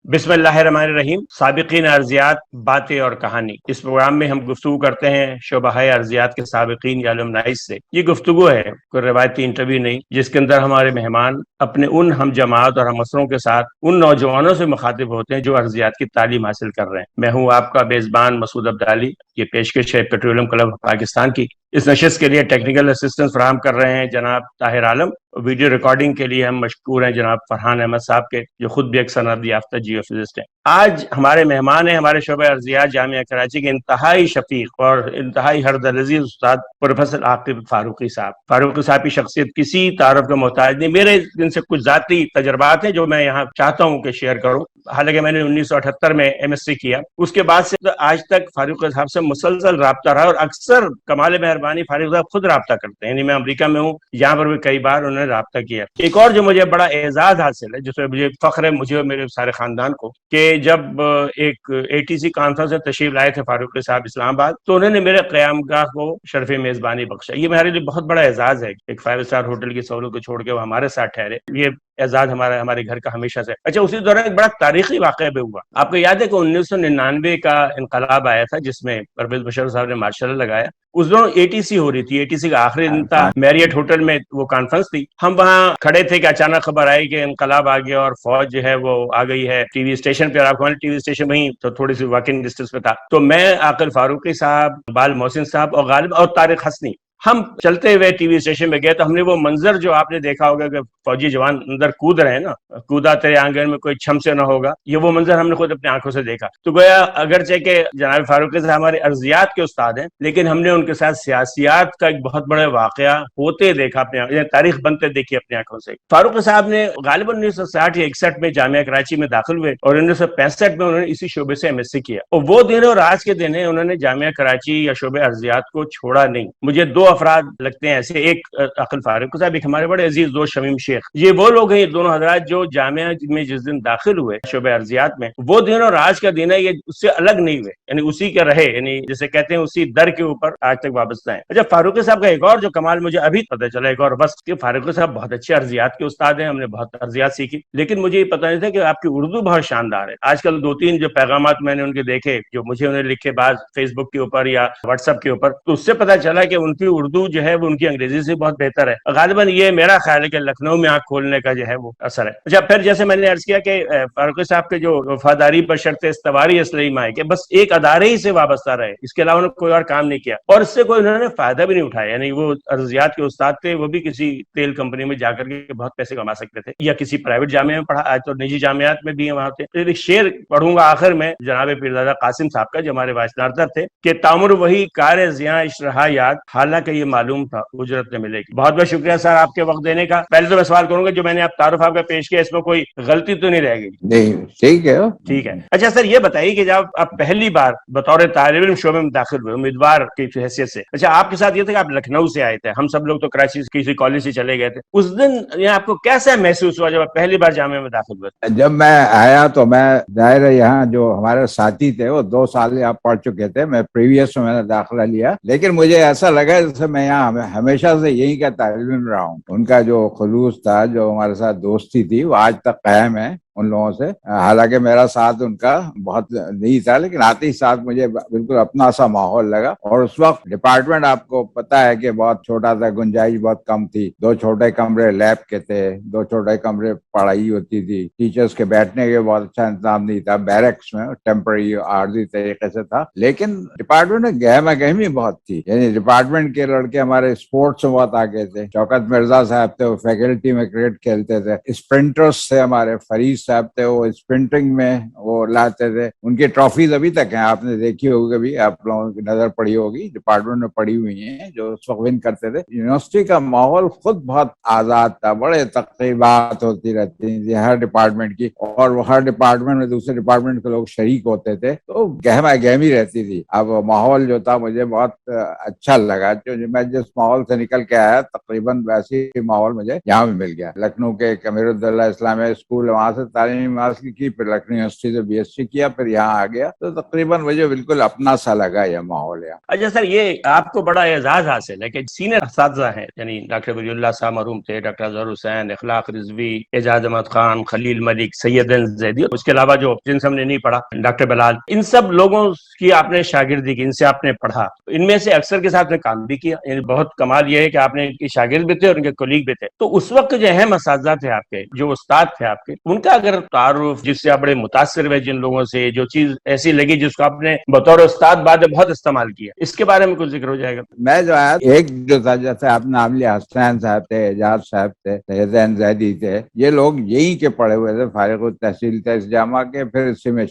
بسم اللہ الرحمن الرحیم۔ سابقین ارضیات، باتیں اور کہانی، اس پروگرام میں ہم گفتگو کرتے ہیں شعبہ ارضیات کے سابقین یا الومنائز سے۔ یہ گفتگو ہے، کوئی روایتی انٹرویو نہیں، جس کے اندر ہمارے مہمان اپنے ان ہم جماعت اور ہم اسروں کے ساتھ ان نوجوانوں سے مخاطب ہوتے ہیں جو ارضیات کی تعلیم حاصل کر رہے ہیں۔ میں ہوں آپ کا میزبان مسعود عبدالی۔ یہ پیشکش ہے پیٹرولیم کلب پاکستان کی۔ اس نشست کے لیے ٹیکنیکل اسسٹنس فراہم کر رہے ہیں جناب طاہر عالم۔ ویڈیو ریکارڈنگ کے لیے ہم مشکور ہیں جناب فرحان احمد صاحب کے، جو خود بھی ایک سند یافتہ جیو فزسٹ ہیں۔ آج ہمارے مہمان ہیں ہمارے شعبہ ارضیات جامعہ کراچی کے انتہائی شفیق اور انتہائی ہردل عزیز استاد پروفیسر عاقب فاروقی صاحب۔ فاروقی صاحب کی شخصیت کسی تعارف کا محتاج نہیں۔ میرے ان سے کچھ ذاتی تجربات ہیں جو میں یہاں چاہتا ہوں کہ شیئر کروں۔ حالانکہ میں نے 1978 میں ایم ایس سی کیا، اس کے بعد سے آج تک فاروق صاحب سے مسلسل رابطہ رہا، اور اکثر کمال مہربانی فاروق صاحب خود رابطہ کرتے ہیں۔ یعنی میں امریکہ میں ہوں، یہاں پر بھی کئی بار انہوں نے رابطہ کیا۔ ایک اور جو مجھے بڑا اعزاز حاصل ہے، جس میں مجھے فخر ہے، مجھے اور میرے سارے خاندان کو، کہ جب ایک اے ٹی سی کانفرنس میں تشریف لائے تھے فاروق صاحب اسلام آباد، تو انہوں نے میرے قیام گاہ کو شرف میزبانی بخشا۔ یہ میرے لیے بہت بڑا اعزاز ہے، ایک 5 اسٹار ہوٹل کی سہولت کو چھوڑ کے وہ ہمارے ساتھ ٹھہرے۔ یہ اعزاز ہمارے گھر کا ہمیشہ سے۔ اچھا، اسی دوران ایک بڑا تاریخی واقعہ بھی ہوا۔ آپ کو یاد ہے کہ 1999 کا انقلاب آیا تھا، جس میں پرویز مشرف صاحب نے مارشل لا لگایا۔ اس دوران اے ٹی سی ہو رہی تھی، اے ٹی سی کا آخری دن تھا، میریٹ ہوٹل میں وہ کانفرنس تھی۔ ہم وہاں کھڑے تھے کہ اچانک خبر آئی کہ انقلاب آ گیا اور فوج جو ہے وہ آ گئی ہے ٹی وی اسٹیشن پہ۔ آپ کو ٹی وی اسٹیشن وہیں تو تھوڑی سی واکنگ ڈسٹینس پہ تھا۔ تو میں، عاقل فاروقی صاحب، اقبال محسن صاحب اور غالب اور طارق حسنی، ہم چلتے ہوئے ٹی وی اسٹیشن پہ گئے تو ہم نے وہ منظر جو آپ نے دیکھا ہوگا کہ فوجی جوان اندر کود رہے ہیں نا، کودا تیرے آنگن میں کوئی چھم سے نہ ہوگا، یہ وہ منظر ہم نے خود اپنی آنکھوں سے دیکھا۔ تو گویا اگرچہ کہ جناب فاروقی صاحب ہمارے ارضیات کے استاد ہیں، لیکن ہم نے ان کے ساتھ سیاسیات کا ایک بہت بڑا واقعہ ہوتے دیکھا، اپنے تاریخ بنتے دیکھی اپنی آنکھوں سے۔ فاروقی صاحب نے غالباً 1960 یا 61 میں جامعہ کراچی میں داخل ہوئے، اور 1965 میں انہوں نے اسی شعبے سے ایم ایس سی کیا، اور وہ دن اور آج کے دن ہیں، انہوں نے جامعہ کراچی یا شعبہ ارضیات کو چھوڑا نہیں۔ مجھے دو افراد لگتے ہیں ایسے، ایک عاقل فاروقی صاحب، ایک ہمارے بڑے عزیز دوست شمیم شیخ۔ یہ وہ لوگ ہیں، یہ دونوں حضرات جو جامعہ میں جس دن داخل ہوئے شعبہ ارضیات میں، وہ دن اور آج کا دن ہے، یہ اس سے الگ نہیں ہوئے، یعنی اسی کے رہے، یعنی جسے کہتے ہیں اسی در کے اوپر آج تک وابستہ ہیں۔ اچھا، فاروقی صاحب کا ایک اور جو کمال مجھے ابھی پتہ چلا، ایک اور بس، کہ فاروقی صاحب بہت اچھے ارضیات کے استاد ہیں، ہم نے بہت ارضیات سیکھی، لیکن مجھے یہ پتہ نہیں تھا کہ آپ کی اردو بہت شاندار ہے۔ آج کل 2-3 جو پیغامات میں نے ان کے دیکھے، جو مجھے انہیں لکھے بعض فیس بک کے اوپر یا واٹس ایپ کے اوپر، تو اس سے پتہ چلا کہ ان کی اردو جو ہے وہ ان کی انگریزی سے بہت بہتر ہے۔ غالباً یہ میرا خیال ہے کہ لکھنؤ میں آنکھ کھولنے کا جو ہے وہ اثر ہے۔ اچھا، پھر جیسے میں نے عرض کیا کہ فاروقی صاحب کے جو وفاداری پر شرط استواری اصلی مائے کہ بس ایک ادارے ہی سے وابستہ رہے، اس کے علاوہ انہوں نے کوئی اور کام نہیں کیا، اور اس سے کوئی انہوں نے فائدہ بھی نہیں اٹھایا۔ یعنی وہ ارضیات کے استاد تھے، وہ بھی کسی تیل کمپنی میں جا کر کے بہت پیسے کما سکتے تھے، یا کسی پرائیویٹ جامعہ میں پڑھا، آج تو نجی جامعات میں بھی ہیں وہاں سے۔ ایک شعر پڑھوں گا آخر میں جناب پیرزادہ قاسم صاحب کا، جو ہمارے وائس چانسلر تھے، کہ تامر وہی کار زیاں عشق رہا یاد، حالانکہ یہ معلوم تھا اجرت نہ ملے گی۔ بہت بہت شکریہ سر آپ کے وقت دینے کا۔ پہلے تو میں سوال کروں گا، جو میں نے آپ تعارف آپ کا پیش کیا، اس میں کوئی غلطی تو نہیں رہے گی؟ نہیں، ٹھیک ہے، ٹھیک ہے۔ اچھا سر، یہ بتائیے کہ جب آپ پہلی بار بطور طالب علم شعبے میں داخل ہوئے امیدوار کی حیثیت سے، اچھا آپ کے ساتھ یہ تھا کہ آپ لکھنؤ سے آئے تھے، ہم سب لوگ تو کراچی کسی کالج سے چلے گئے تھے، اس دن آپ کو کیسا محسوس ہوا جب آپ پہلی بار جامعہ میں داخل ہوئے؟ جب میں آیا تو میں ظاہر ہے یہاں جو ہمارے ساتھی تھے وہ 2 سال یہاں پڑھ چکے تھے، میں پریویس میں نے داخلہ لیا، لیکن مجھے ایسا لگا جیسے میں یہاں ہمیشہ سے یہی کا طالب علم رہا ہوں۔ ان کا جو خلوص تھا، جو ہمارے ساتھ دوستی تھی، وہ آج تک قائم ہے ان لوگوں سے۔ حالانکہ میرا ساتھ ان کا بہت نہیں تھا، لیکن آتے ہی ساتھ مجھے بالکل اپنا سا ماحول لگا۔ اور اس وقت ڈپارٹمنٹ آپ کو پتا ہے کہ بہت چھوٹا تھا، گنجائش بہت کم تھی، 2 چھوٹے کمرے لیب کے تھے، 2 چھوٹے کمرے پڑھائی ہوتی تھی، ٹیچرز کے بیٹھنے کے بہت اچھا انتظام نہیں تھا، بیرکس میں ٹیمپرری عارضی طریقے سے تھا، لیکن ڈپارٹمنٹ میں گہما گہمی بہت تھی۔ یعنی ڈپارٹمنٹ کے لڑکے ہمارے اسپورٹس میں بہت آگے تھے، شوکت مرزا صاحب تھے، وہ فیکلٹی میں کرکٹ کھیلتے تھے، اسپرنٹرز تھے ہمارے، فریض صاحب تھے، وہ اسپرنٹنگ میں وہ لاتے تھے، ان کی ٹرافیز ابھی تک ہیں، آپ نے دیکھی ہوگی، کبھی آپ لوگوں کی نظر پڑی ہوگی، ڈپارٹمنٹ میں پڑی ہوئی ہیں، جو اس وقت ون کرتے تھے۔ یونیورسٹی کا ماحول خود بہت آزاد تھا، بڑے تقریبات ہوتی رہتی تھی ہر ڈپارٹمنٹ کی، اور وہ ہر ڈپارٹمنٹ میں دوسرے ڈپارٹمنٹ کے لوگ شریک ہوتے تھے، تو گہما گہمی رہتی تھی۔ اب ماحول جو تھا مجھے بہت اچھا لگا، جو میں جس ماحول سے نکل کے آیا تقریباً ویسی ماحول مجھے یہاں بھی مل گیا۔ لکھنؤ کے امیر الدولہ اسلامیہ اسکول، وہاں سے تعلیم حاصل کی, پھر لکھنؤ یونیورسٹی سے BSc کیا, پھر یہاں آ گیا. تو تقریباً مجھے بالکل اپنا سا لگا یہ ماحول یہاں. اچھا سر, یہ آپ کو بڑا اعزاز حاصل ہے کہ سینئر اساتذہ ہیں, یعنی ڈاکٹر ولی اللہ صاحب مرحوم تھے, ڈاکٹر اظہر حسین, اخلاق رضوی, اعجاز احمد خان, خلیل ملک, سید زیدی, اس کے علاوہ جو جن سے ہم نے نہیں پڑھا, ڈاکٹر بلال, ان سب لوگوں کی آپ نے شاگردی کی, ان سے آپ نے پڑھا. ان میں سے اکثر کے ساتھ میں کام بھی کیا. یعنی بہت کمال یہ ہے کہ آپ نے ان کے شاگرد بھی تھے اور ان کے کولیگ بھی تھے. تو اس وقت جو اہم اساتذہ تھے آپ کے, جو استاد تھے آپ کے, ان کا اگر تعارف, جس سے آپ بڑے متاثر ہوئے, جن لوگوں سے جو چیز ایسی لگی جس کو آپ نے بطور استاد بعد میں بہت استعمال کیا, اس کے بارے میں کچھ ذکر ہو جائے گا؟ میں جو ہے ایک جو تھا, جیسے آپ نے نام لیا, حسین صاحب تھے, اعجاز صاحب تھے, سید زیدی تھے, یہ لوگ یہی کے پڑھے ہوئے تھے, فارغ التحصیل تھے اس جامعہ کے, پھر اسی میں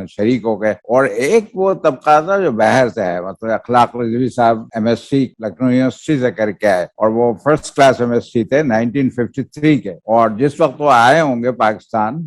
شریک ہو گئے. اور ایک وہ طبقہ تھا جو باہر سے ہے, مطلب اخلاق رضوی صاحب MSc لکھنؤ یونیورسٹی سے کر کے آئے, اور وہ فرسٹ کلاس MSc تھے 1953 کے. اور جس وقت وہ آئے ہوں گے پاکستان,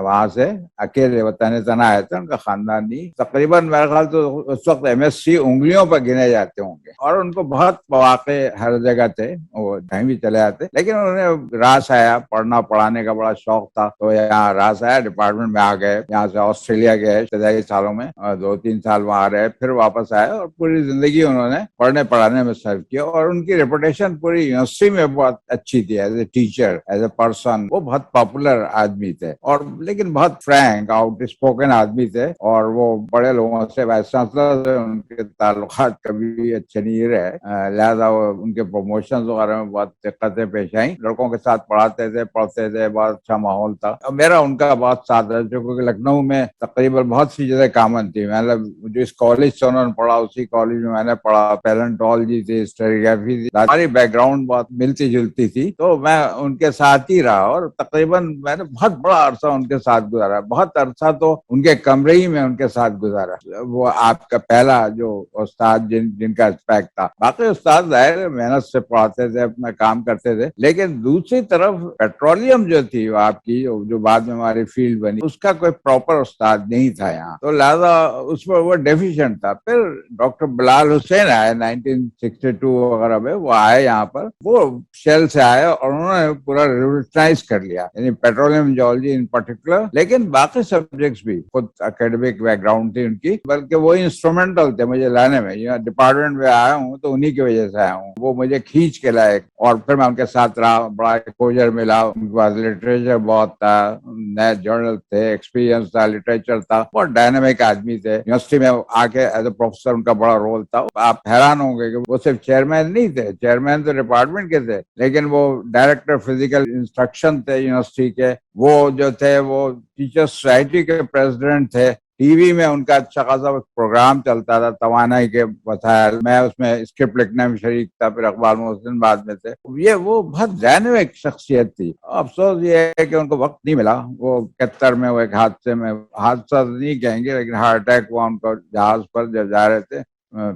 وہاں سے اکیلے وطن تنہا آئے تھے, ان کا خاندان نہیں, تقریباً میرے خیال تو اس وقت MSc انگلیوں پر گنے جاتے ہوں گے. اور ان کو بہت مواقع ہر جگہ تھے, وہ کہیں بھی چلے آتے, لیکن انہوں نے راس آیا, پڑھنا پڑھانے کا بڑا شوق تھا, تو یہاں راس آیا, ڈپارٹمنٹ میں آ گئے, یہاں سے آسٹریلیا گئے ابتدائی سالوں میں, 2-3 سال وہاں رہے, پھر واپس آئے, اور پوری زندگی انہوں نے پڑھنے پڑھانے میں صرف کیا. اور ان کی ریپوٹیشن پوری یونیورسٹی میں بہت اچھی تھی, as a teacher, as a person. وہ بہت پاپولر آدمی تھے, اور لیکن بہت فرینک, آؤٹ اسپوکن آدمی تھے, اور وہ بڑے لوگوں سے, وائس چانسلر سے ان کے تعلقات کبھی اچھے نہیں رہے, لہذا ان کے پروموشن وغیرہ میں بہت دقتیں پیش آئیں. لڑکوں کے ساتھ پڑھاتے تھے, بہت اچھا ماحول تھا. میرا ان کا بہت ساتھ ہے, کیونکہ لکھنؤ میں تقریباً بہت سی چیزیں کامن تھی. میں جو اس کالج سے انہوں نے پڑھا, اسی کالج میں میں نے پڑھا. پیلنٹولوجی تھی, ہسٹوریوگرافی تھی, ہماری بیک گراؤنڈ بہت ملتی جلتی تھی, تو میں ان کے ساتھ ہی رہا, اور تقریباً میں نے بہت بڑا عرصہ ان کے ساتھ گزارا. بہت عرصہ تو ان کے کمرے ہی میں ان کے ساتھ گزارا. وہ آپ کا پہلا جو استاد جن کا اسپیکٹ تھا. باقی استاد ظاہر محنت سے پڑھاتے تھے, اپنا کام کرتے تھے, لیکن دوسری طرف پیٹرولیم جو تھی وہ آپ کی, جو بعد میں ہماری فیلڈ بنی, اس کا کوئی پراپر استاد نہیں تھا یہاں, تو لہذا اس پر وہ ڈیفیشنٹ تھا. پھر ڈاکٹر بلال حسین آئے 1962 وغیرہ میں, وہ آئے یہاں پر, وہ شیل سے آئے, اور انہوں نے پورا ریولیوشنائز کر لیا, یعنی پیٹرولیم جیولوجی ان پرٹیکولر, لیکن باقی سبجیکٹس بھی. خود اکیڈمک بیک گراؤنڈ تھی ان کی, بلکہ وہ انسٹرومنٹل تھے مجھے لانے میں. ڈپارٹمنٹ میں آیا ہوں تو انہی کی وجہ سے آیا ہوں, وہ مجھے کھینچ کے لائے, اور پھر میں ان کے ساتھ رہا, بڑا ایکسپوجر ملا. ان کے پاس لٹریچر بہت تھا, نئے جرنل تھے, ایکسپیرینس تھا, لٹریچر تھا, بہت ڈائنامک آدمی تھے. یونیورسٹی میں آ کے ایز اے پروفیسر ان کا بڑا رول تھا. آپ حیران ہوں گے کہ وہ صرف چیئرمین نہیں تھے, چیئرمین تو ڈپارٹمنٹ کے تھے, لیکن وہ ڈائریکٹر فزیکل انسٹرکشن تھے یونیورسٹی کے. وہ جو تھے وہ ٹیچر سوسائٹی کے پریزیڈنٹ تھے. ٹی وی میں ان کا اچھا خاصا پروگرام چلتا تھا, توانائی کے وسائل, میں اس میں اسکرپٹ لکھنے میں شریک تھا. پھر اقبال محسن بعد میں تھے. وہ بہت ڈائنامک شخصیت تھی. افسوس یہ ہے کہ ان کو وقت نہیں ملا. وہ 71 میں وہ ایک حادثے میں, حادثہ نہیں کہیں گے لیکن ہارٹ اٹیک ہوا ان کو جہاز پر جب جا رہے تھے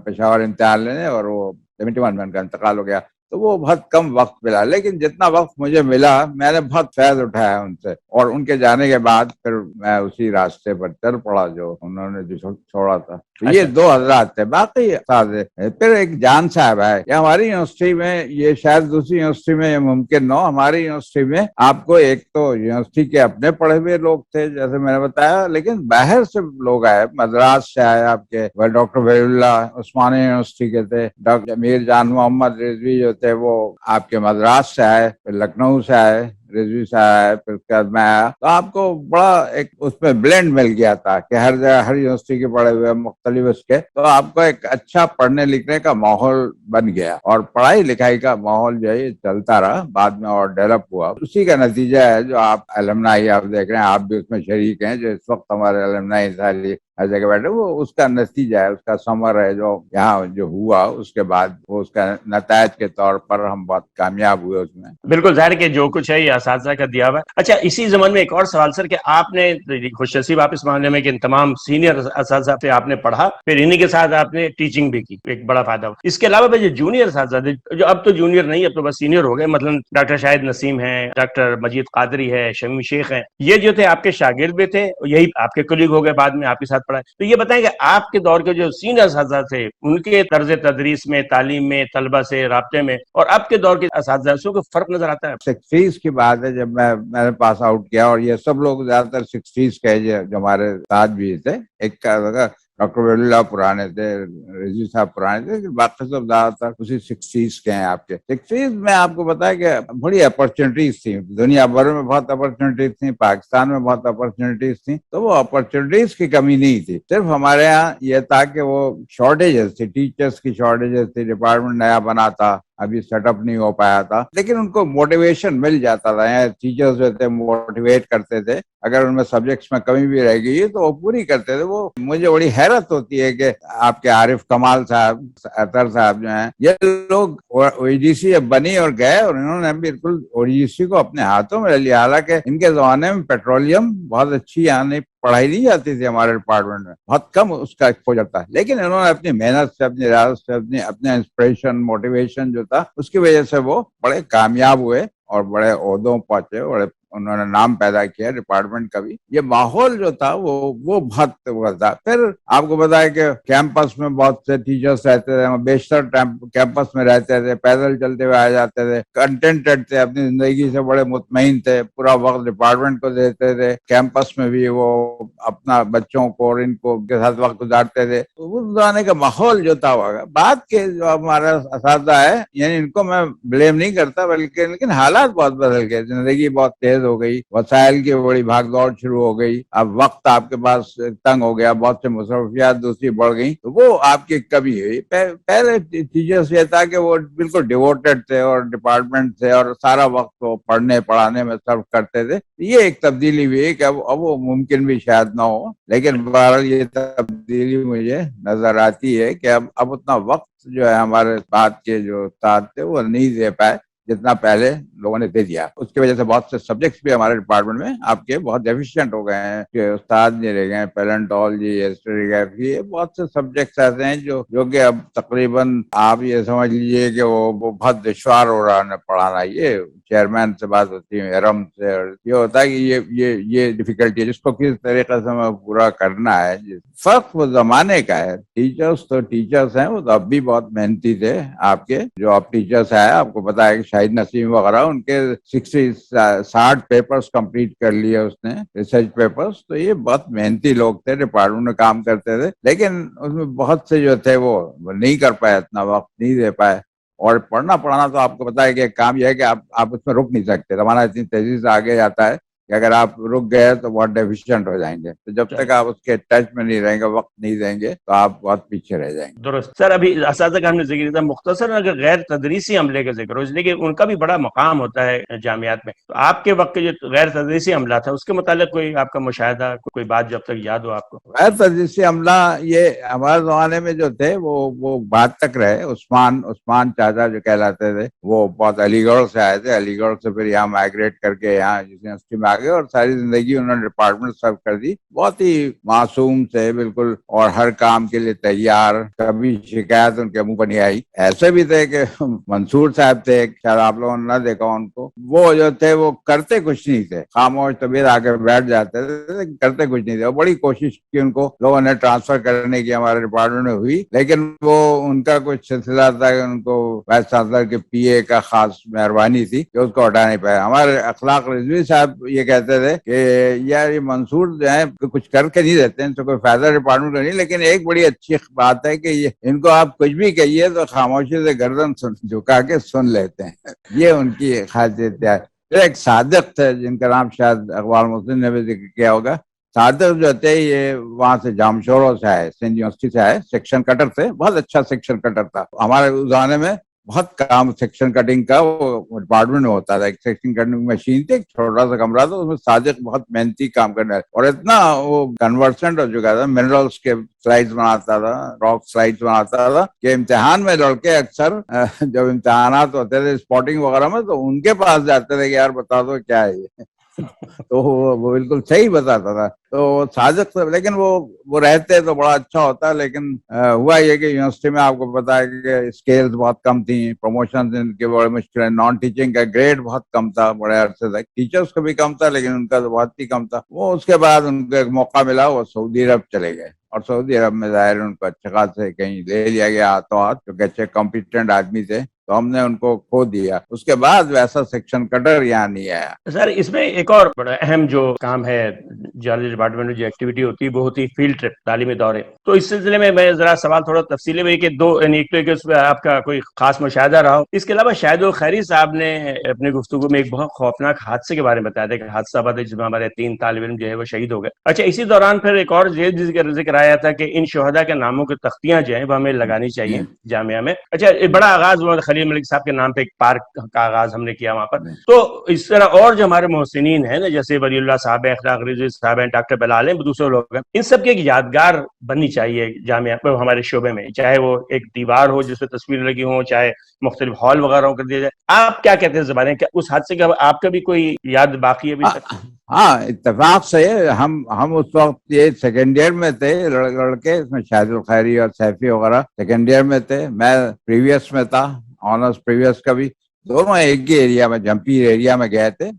پشاور امتحان لینے, اور وہ 71 میں ان کا انتقال ہو گیا. تو وہ بہت کم وقت ملا, لیکن جتنا وقت مجھے ملا میں نے بہت فیض اٹھایا ان سے. اور ان کے جانے کے بعد پھر میں اسی راستے پر چل پڑا جو انہوں نے جو چھوڑا تھا. یہ 2 حضرات تھے. باقی پھر ایک جان صاحب ہے. یہ ہماری یونیورسٹی میں, یہ شاید دوسری یونیورسٹی میں یہ ممکن نہ ہو, ہماری یونیورسٹی میں آپ کو ایک تو یونیورسٹی کے اپنے پڑھے ہوئے لوگ تھے جیسے میں نے بتایا, لیکن باہر سے لوگ آئے, مدراس سے آئے آپ کے, ڈاکٹر ولی اللہ عثمانیہ یونیورسٹی کے تھے, ڈاکٹر امیر جان محمد رضوی جو تھے وہ آپ کے مدراس سے آئے, پھر لکھنؤ سے آئے, رضوی سے آیا, پھر اس کے بعد میں آیا. تو آپ کو بڑا ایک اس میں بلینڈ مل گیا تھا کہ ہر جگہ ہر یونیورسٹی کے پڑھے ہوئے مختلف اس کے, تو آپ کو ایک اچھا پڑھنے لکھنے کا ماحول بن گیا. اور پڑھائی لکھائی کا ماحول جو ہے چلتا رہا بعد میں اور ڈیولپ ہوا. اسی کا نتیجہ ہے جو آپ المنائی آپ دیکھ رہے ہیں, آپ بھی اس میں شریک ہیں, جو اس وقت ہمارے المنائی سالی ہر جگہ بیٹھے, وہ اس کا نتیجہ ہے, اس کا ثمر ہے جو یہاں جو ہوا. اس کے بعد وہ اس کا نتائج کے طور پر ہم بہت کامیاب ہوئے اس میں. بالکل ظاہر کہ جو کچھ ہے یہ اساتذہ کا دیا ہوا ہے. اچھا, اسی زمن میں ایک اور سوال سر, کہ آپ نے خوش نصیب آپ اس معاملے میں کہ ان تمام سینئر اساتذہ سے آپ نے پڑھا, پھر انہی کے ساتھ آپ نے ٹیچنگ بھی کی, ایک بڑا فائدہ ہوا. اس کے علاوہ جو جونیئر اساتذہ جو اب تو جونیئر نہیں, اب تو بس سینئر ہو گئے, مثلا ڈاکٹر شاہد نسیم ہیں, ڈاکٹر مجید قادری ہے, شمی شیخ ہیں, یہ جو تھے آپ کے شاگرد بھی تھے, یہی آپ کے کولیگ ہو گئے, بعد میں آپ کے ساتھ پڑھائے. تو یہ بتائیں کہ آپ کے دور کے جو سینئر اساتذہ تھے, ان کے طرز تدریس میں, تعلیم میں, طلبہ سے رابطے میں, اور اب کے دور کے اساتذہ کو فرق نظر آتا ہے؟ فیس کی بات یاد ہے جب میں نے پاس آؤٹ کیا، اور یہ سب لوگ زیادہ تر 60s کے جو ہمارے ساتھ بھی تھے، ایک کا ڈاکٹر ولی اللہ پرانے تھے، رضوی صاحب پرانے تھے، لیکن باقی سب زیادہ تر اسی 60s کے ہیں. آپ کے 60s میں آپ کو بتایا کہ بڑی اپرچونیٹیز تھیں، دنیا بھر میں بہت اپرچونیٹیز تھیں، پاکستان میں بہت اپرچونیٹیز تھیں، تو وہ اپرچونیٹیز کی کمی نہیں تھی. صرف ہمارے یہاں یہ تھا کہ وہ شارٹیجز تھی، ٹیچرز کی شارٹیجز تھی، ڈپارٹمنٹ نیا بنا تھا، ابھی سیٹ اپ نہیں ہو پایا تھا، لیکن ان کو موٹیویشن مل جاتا تھا. ٹیچرز جو تھے موٹیویٹ کرتے تھے، اگر ان میں سبجیکٹس میں کمی بھی رہ گئی تو وہ پوری کرتے تھے. وہ مجھے بڑی حیرت ہوتی ہے کہ آپ کے عارف کمال صاحب، اطہر صاحب جو ہیں، یہ لوگ او جی سی بنی اور گئے، اور انہوں نے بالکل او جی سی کو اپنے ہاتھوں میں لے لیا. حالانکہ ان کے زمانے میں پیٹرولیم بہت اچھی یعنی پڑھائی نہیں جاتی تھی ہمارے ڈپارٹمنٹ میں، بہت کم اس کا ایکسپوجر تھا، لیکن انہوں نے اپنی محنت سے، اپنی ریاضت سے، اپنے انسپریشن، موٹیویشن جو تھا، اس کی وجہ سے وہ بڑے کامیاب ہوئے اور بڑے عہدوں پہنچے، بڑے انہوں نے نام پیدا کیا ڈپارٹمنٹ کا بھی. یہ ماحول جو تھا وہ بہت تھا. پھر آپ کو بتایا کہ کیمپس میں بہت سے ٹیچرز رہتے تھے، بیشتر کیمپس میں رہتے تھے، پیدل چلتے ہوئے آ جاتے تھے، کنٹینٹڈ تھے، اپنی زندگی سے بڑے مطمئن تھے، پورا وقت ڈپارٹمنٹ کو دیتے تھے. کیمپس میں بھی وہ اپنا بچوں کو اور ان کو کے ساتھ وقت گزارتے تھے. اس زمانے کا ماحول جو تھا ہوگا. بعد کے جو ہمارا اساتذہ ہے، یعنی ان کو میں بلیم نہیں کرتا، بلکہ لیکن حالات بہت بدل گئے، زندگی بہت تیز ہو گئی، وسائل کی بڑی بھاگ دوڑ شروع ہو گئی، اب وقت آپ کے پاس تنگ ہو گیا، بہت سے مصروفیات دوسری بڑھ گئی، تو وہ آپ کی کمی ہوئی. پہلے ٹیچرز یہ تھا کہ وہ بالکل ڈیووٹڈ تھے اور ڈپارٹمنٹ تھے، اور سارا وقت وہ پڑھنے پڑھانے میں صرف کرتے تھے. یہ ایک تبدیلی ہوئی ہے کہ اب وہ ممکن بھی شاید نہ ہو، لیکن بہرحال یہ تبدیلی مجھے نظر آتی ہے کہ اب اتنا وقت جو ہے ہمارے بعد کے جو استاد تھے وہ نہیں دے پائے جتنا پہلے لوگوں نے دے دیا. اس کی وجہ سے بہت سے سبجیکٹس بھی ہمارے ڈپارٹمنٹ میں آپ کے بہت ڈیفیشینٹ ہو گئے ہیں، کہ استاد نہیں رہ گئے. پیلنٹالوجی، ہسٹوریگرافی، یہ بہت سے سبجیکٹس ایسے ہیں جو کہ اب تقریباً آپ یہ سمجھ لیجیے کہ وہ بہت دشوار ہو رہا ہے پڑھانا. یہ چیئرمین سے بات ہوتی ہے، ارم سے، اور یہ ہوتا ہے کہ یہ ڈیفیکلٹی ہے جس کو کس طریقے سے ہمیں پورا کرنا ہے. فرق وہ زمانے کا ہے. ٹیچرز تو ٹیچرز ہیں، وہ تو اب بھی بہت محنتی تھے. آپ کے جو اب ٹیچرز ہیں، آپ کو پتا ہے کہ شاہد نسیم وغیرہ، ان کے 60 پیپرز کمپلیٹ کر لیے اس نے، ریسرچ پیپرز. تو یہ بہت محنتی لوگ تھے، ڈپارٹمنٹ میں کام کرتے تھے، لیکن اس میں بہت سے جو تھے وہ نہیں کر پائے، اتنا وقت نہیں دے پائے. اور پڑھنا پڑھانا تو آپ کو پتا ہے کہ ایک کام یہ ہے کہ آپ اس میں رک نہیں سکتے. زمانہ اتنی تیزی سے آگے جاتا ہے کہ اگر آپ رک گئے تو بہت ڈیفیشینٹ ہو جائیں گے. تو جب تک آپ اس کے ٹچ میں نہیں رہیں گے، وقت نہیں دیں گے، تو آپ بہت پیچھے رہ جائیں گے. درست. سر ابھی اساتذہ کا ہم نے ذکر کیا، مختصر اگر غیر تدریسی عملے کا ذکر ہو، لیکن ان کا بھی بڑا مقام ہوتا ہے جامعات میں، تو آپ کے وقت کے جو غیر تدریسی عملہ تھا اس کے متعلق کوئی آپ کا مشاہدہ، کوئی بات جو اب تک یاد ہو آپ کو؟ غیر تدریسی عملہ یہ ہمارے زمانے میں جو تھے وہ بات تک رہے. عثمان چاچا جو کہلاتے تھے، وہ بہت علی گڑھ سے آئے تھے. علی گڑھ سے پھر یہاں مائگریٹ کر کے یہاں یونیورسٹی میں آ گئے، اور ساری زندگی انہوں نے ڈپارٹمنٹ سرو کر دی. بہت ہی معصوم تھے بالکل، اور ہر کام کے لیے تیار، کبھی شکایت ان کے منہ پر نہیں آئی. ایسے بھی تھے کہ منصور صاحب تھے، شاید آپ لوگوں نے نہ دیکھا ان کو، وہ جو تھے وہ کرتے کچھ نہیں تھے، خاموش طبیعت آ کے بیٹھ جاتے تھے، کرتے کچھ نہیں تھے. بڑی کوشش کی ان کو لوگوں نے ٹرانسفر کرنے کی، ہمارے ڈپارٹمنٹ میں ہوئی، لیکن وہ ان کا کچھ سلسلہ تھا کہ ان کو وائس چانسلر کے پی اے کا خاص مہربانی تھی کہ اس کو ہٹا نہیں پایا. ہمارے اخلاق رضوی صاحب یہ کہتے تھے کہ یار یہ منصور جو ہے کچھ کر کے نہیں دیتے، ان سے کوئی فائدہ ڈپارٹمنٹ کا نہیں، لیکن ایک بڑی اچھی بات ہے کہ ان کو آپ کچھ بھی کہیے تو خاموشی سے گردن جھکا کے سن لیتے ہیں. یہ ان کی خاصیت ہے. ایک صادق تھے جن کا نام شاید اخبار مسلم نے بھی ذکر کیا ہوگا. صادق جو تھے یہ وہاں سے جامشوروں سے آئے، سندھ یونیورسٹی سے آئے، سیکشن کٹر تھے، بہت اچھا سیکشن کٹر تھا. ہمارے زمانے میں بہت کام سیکشن کٹنگ کا وہ ڈپارٹمنٹ میں ہوتا تھا. ایک سیکشن کٹنگ مشین تھی، ایک چھوٹا سا کمرہ تھا، اس میں صادق بہت محنتی کام کرنے، اور اتنا وہ کنورسنٹ ہو چکا تھا، منرلس کے سلائڈز بناتا تھا، راک سلائڈز بناتا تھا، کہ امتحان میں لڑکے اکثر جب امتحانات ہوتے تھے اسپاٹنگ وغیرہ میں، تو ان کے پاس جاتے تھے کہ یار بتا دو کیا ہے یہ. تو وہ بالکل صحیح بتاتا تھا. تو صادق تھا، لیکن وہ رہتے تو بڑا اچھا ہوتا. لیکن ہوا یہ کہ یونیورسٹی میں آپ کو پتا ہے کہ اسکیلز بہت کم تھیں، پروموشن ان کے بڑے مشکل ہیں، نان ٹیچنگ کا گریڈ بہت کم تھا بڑے عرصے تک. ٹیچرس کا بھی کم تھا لیکن ان کا تو بہت ہی کم تھا. وہ اس کے بعد ان کو ایک موقع ملا، وہ سعودی عرب چلے گئے، اور سعودی عرب میں ظاہر ان کو اچھے خاصے کہیں لے لیا گیا ہاتھوں ہاتھ، کیونکہ اچھے کمپیٹنٹ آدمی تھے. تو ہم نے ان کو کھو دیا. اس کے بعد ویسا سیکشن کٹر یہاں نہیں آیا. سر اس میں ایک اور بڑا اہم جو کام ہے جیولوجی ڈپارٹمنٹ میں جو ایکٹیویٹی ہوتی ہے وہ ہوتی ہے فیلڈ ٹرپ، تعلیمی دورے. تو اس سلسلے میں میں ذرا سوال تھوڑا تفصیلی میں کہ ایک تو اس میں آپ کا کوئی خاص مشاہدہ رہا ہو. اس کے علاوہ شاہد الخیری صاحب نے اپنے گفتگو میں ایک بہت خوفناک حادثے کے بارے میں بتایا تھا کہ حادثہ ہوا تھا جس میں ہمارے 3 طالب علم جو ہے وہ شہید ہو گئے. اچھا، اسی دوران پھر ایک اور ذکر آیا تھا کہ ان شہداء کے ناموں کی تختیاں جو ہیں وہ ہمیں لگانی چاہیے جامعہ میں. اچھا، ایک بڑا آغاز محمد خلیل ملک صاحب کے نام پہ ایک پارک کا آغاز ہم نے کیا وہاں پر. تو اس طرح اور جو ہمارے محسنین ہیں نا، جیسے ولی اللہ صاحب ہیں، اخلاق رضوی صاحب ہیں، ڈاکٹر بلال ہیں، دوسرے لوگ ہیں، ان سب کی ایک یادگار بننی چاہیے جامعہ میں، ہمارے شعبے میں، چاہے وہ ایک دیوار ہو جس پہ تصویر لگی ہوں، چاہے مختلف ہال وغیرہ کر دیا جائے. آپ کیا کہتے ہیں زبانیں، کیا اس حادثے کا آپ کا بھی کوئی یاد باقی ہے ابھی تک؟ ہاں، اتفاق سے ہم اس وقت یہ سیکنڈ ایئر میں تھے، لڑکے اس میں شاہد الخیری اور سیفی وغیرہ سیکنڈ ایئر میں تھے. میں پریویس میں تھا، آنرس پریویس کا بھی. دونوں ایک ہی ایریا میں، جمپیر ایریا میں گئے تھے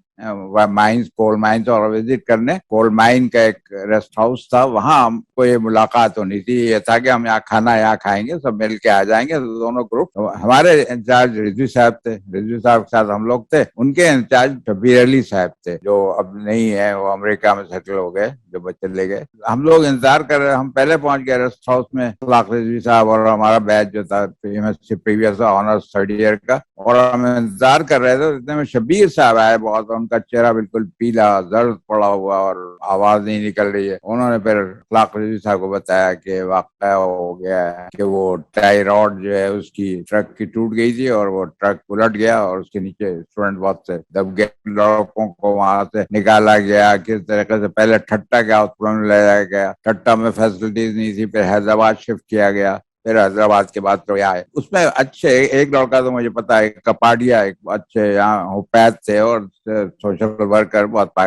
مائنز، کول مائنز اور وزٹ کرنے. کول مائن کا ایک ریسٹ ہاؤس تھا، وہاں ہم کو یہ ملاقات ہونی تھی. یہ تھا کہ ہم یہاں کھانا یہاں کھائیں گے، سب مل کے آ جائیں گے. دونوں گروپ، ہمارے انچارج رضوی صاحب تھے، رضوی صاحب کے ساتھ ہم لوگ تھے. ان کے انچارج شبیر علی صاحب تھے جو اب نہیں ہے، وہ امریکہ میں سیٹل ہو گئے، جو بچے لے گئے. ہم لوگ انتظار کر رہے، ہم پہلے پہنچ گئے ریسٹ ہاؤس میں. اخلاق رضوی صاحب اور ہمارا بیچ جو تھا پریویس آنرس تھرڈ ایئر کا، اور ہم انتظار کر رہے تھے. اتنے میں شبیر صاحب آئے، بہت ان کا چہرہ بالکل پیلا زرد پڑا ہوا اور آواز نہیں نکل رہی ہے. انہوں نے پھر اخلاق رضوی صاحب کو بتایا کہ واقعہ ہو گیا ہے کہ وہ ٹائی راڈ جو ہے اس کی ٹرک کی ٹوٹ گئی تھی اور وہ ٹرک الٹ گیا اور اس کے نیچے اسٹوڈنٹ بہت سے دب گئے. لڑکوں کو وہاں سے نکالا گیا کس طریقے سے. پہلے ٹھٹا کے ہاسپٹل میں لے جایا گیا، ٹھٹا میں فیسلٹیز نہیں تھی، پھر حیدرآباد شفٹ کیا گیا. پھر حیدرآباد کے بعد تو یہاں ہے. اس میں اچھے ایک لڑکا تو مجھے پتا ہے، کپاڈیا، ایک اچھے یہاں ہوپیت تھے اور سوشل ورکر، بہت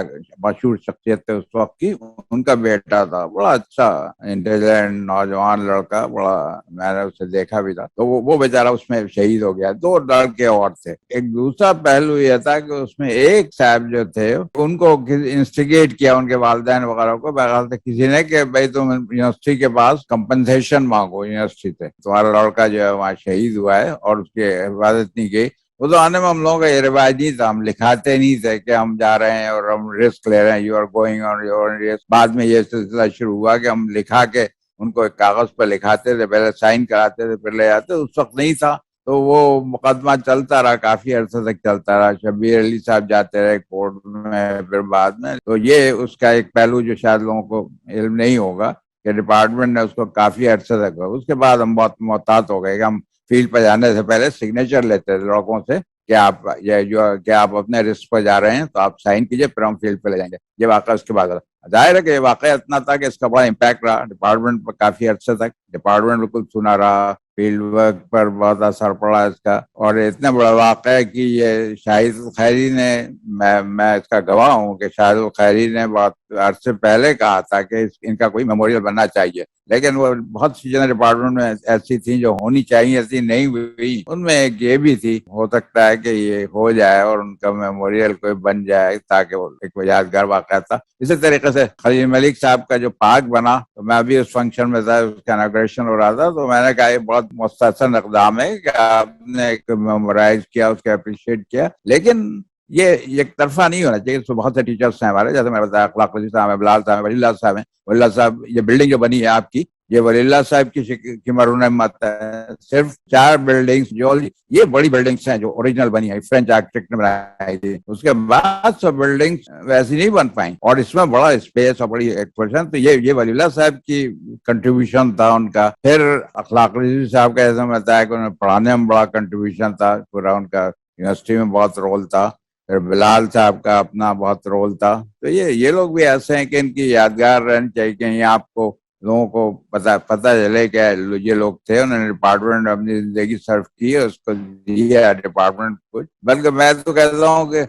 مشہور شخصیت تھے اس وقت کی. ان کا بیٹا تھا، بڑا اچھا انٹیلیجنٹ نوجوان لڑکا، بڑا میں نے اسے دیکھا بھی تھا. تو وہ بیچارہ اس میں شہید ہو گیا. 2 لڑکے اور تھے. ایک دوسرا پہلو یہ تھا کہ اس میں ایک صاحب جو تھے ان کو انسٹیگیٹ کیا ان کے والدین وغیرہ کو، بہرحال سے کسی نے، کہ بھائی تم یونیورسٹی کے پاس کمپنسیشن مانگو. یونیورسٹی سے تمہارا لڑکا جو ہے وہاں شہید ہوا ہے اور اس کی حفاظت نہیں گئی. وہ تو آنے میں ہم لوگوں کا یہ رواج نہیں تھا، ہم لکھاتے نہیں تھے کہ ہم جا رہے ہیں اور ہم رسک لے رہے ہیں. You are going on your risk. بعد میں یہ سلسلہ شروع ہوا کہ ہم لکھا کے ان کو ایک کاغذ پہ لکھاتے تھے، پہلے سائن کراتے تھے پھر لے جاتے. اس وقت نہیں تھا تو وہ مقدمہ چلتا رہا، کافی عرصے تک چلتا رہا. شبیر علی صاحب جاتے رہے کورٹ میں، پھر بعد میں. تو یہ اس کا ایک پہلو جو شاید لوگوں کو علم نہیں ہوگا کہ ڈپارٹمنٹ نے اس کو کافی عرصے تک. اس کے بعد ہم بہت محتاط ہو گئے کہ ہم فیلڈ پہ جانے سے پہلے سگنیچر لیتے تھے لڑکوں سے کہ آپ اپنے رسک پہ جا رہے ہیں تو آپ سائن کیجئے، پھر ہم فیلڈ پہ لے جائیں گے. یہ واقعہ اس کے بعد رہا. ظاہر ہے کہ یہ واقعہ اتنا تھا کہ اس کا بڑا امپیکٹ رہا ڈپارٹمنٹ پر کافی عرصے تک. ڈپارٹمنٹ بالکل سنا رہا، فیلڈ ورک پر بہت اثر پڑا اس کا. اور اتنا بڑا واقعہ ہے کہ یہ شاہد الخیری نے، میں اس کا گواہ ہوں کہ شاہد الخیری نے بہت عرصے پہلے کہا تھا کہ ان کا کوئی میموریل بننا چاہیے. لیکن وہ بہت سی چیزیں ڈپارٹمنٹ میں ایسی تھیں جو ہونی چاہیے، ایسی نہیں ہوئی. ان میں ایک یہ بھی تھی، ہو سکتا ہے کہ یہ ہو جائے اور ان کا میموریل کوئی بن جائے تاکہ وہ ایک یادگار واقعہ تھا. اسی طریقے سے خلیل ملک صاحب کا جو پارک بنا، تو میں ابھی اس فنکشن میں تھا، اس کا اناگوریشن ہو رہا تھا. تو میں نے کہا یہ بہت مستحسن اقدام ہے کہ آپ نے ایک میمورائز کیا، اس کا اپریشیٹ کیا. لیکن یہ ایک طرفہ نہیں ہونا چاہیے. اس میں بہت سے ٹیچرس ہیں ہمارے، جیسے میں نے بتایا اخلاق رضوی صاحب ہیں، بلال صاحب ہیں، ولی اللہ صاحب ہیں. ولی اللہ صاحب، یہ بلڈنگ جو بنی ہے آپ کی، یہ ولی اللہ صاحب کی مرہون ہمت ہے. صرف 4 بلڈنگز جو یہ بڑی بلڈنگز ہیں جو اوریجنل بنی ہے، فرینچ آرکیٹیکٹ نے بنائی تھی. اس کے بعد سب بلڈنگز ویسی نہیں بن پائیں اور اس میں بڑا اسپیس اور بڑی ایکسپریشن. تو یہ ولی اللہ صاحب کی کنٹریبیوشن تھا ان کا. پھر اخلاق رضوی صاحب کا ایسا بتایا کہ انہیں پڑھانے میں بڑا کنٹریبیوشن تھا پورا، ان کا یونیورسٹی میں بہت رول تھا. پھر بلال صاحب کا اپنا بہت رول تھا. تو یہ لوگ بھی ایسے ہیں کہ ان کی یادگار رہنی چاہیے کہ یہ آپ کو لوگوں کو پتہ چلے کہ یہ لوگ تھے، انہوں نے ڈپارٹمنٹ میں اپنی زندگی صرف کی ہے، اس کو دیا ڈپارٹمنٹ کچھ. بلکہ میں تو کہتا ہوں کہ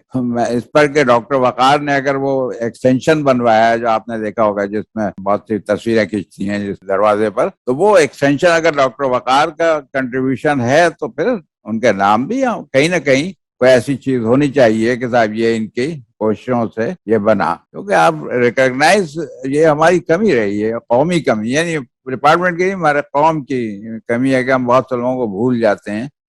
اس پر کہ ڈاکٹر وقار نے اگر وہ ایکسٹینشن بنوایا ہے جو آپ نے دیکھا ہوگا، جس میں بہت سی تصویریں کھینچتی ہیں جس دروازے پر، تو وہ ایکسٹینشن اگر ڈاکٹر وقار کا کنٹریبیوشن ہے تو پھر ان کے نام بھی کہیں نہ کہیں کوئی ایسی چیز ہونی چاہیے کہ صاحب یہ ان کی کوششوں سے یہ بنا. کیونکہ آپ ریکگنائز، یہ ہماری کمی رہی ہے، قومی کمی، یعنی ڈپارٹمنٹ کی نہیں، ہمارے قوم کی کمی ہے کہ ہم بہت سے لوگوں کو بھول جاتے ہیں.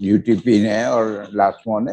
UTP نے اور لاسمو نے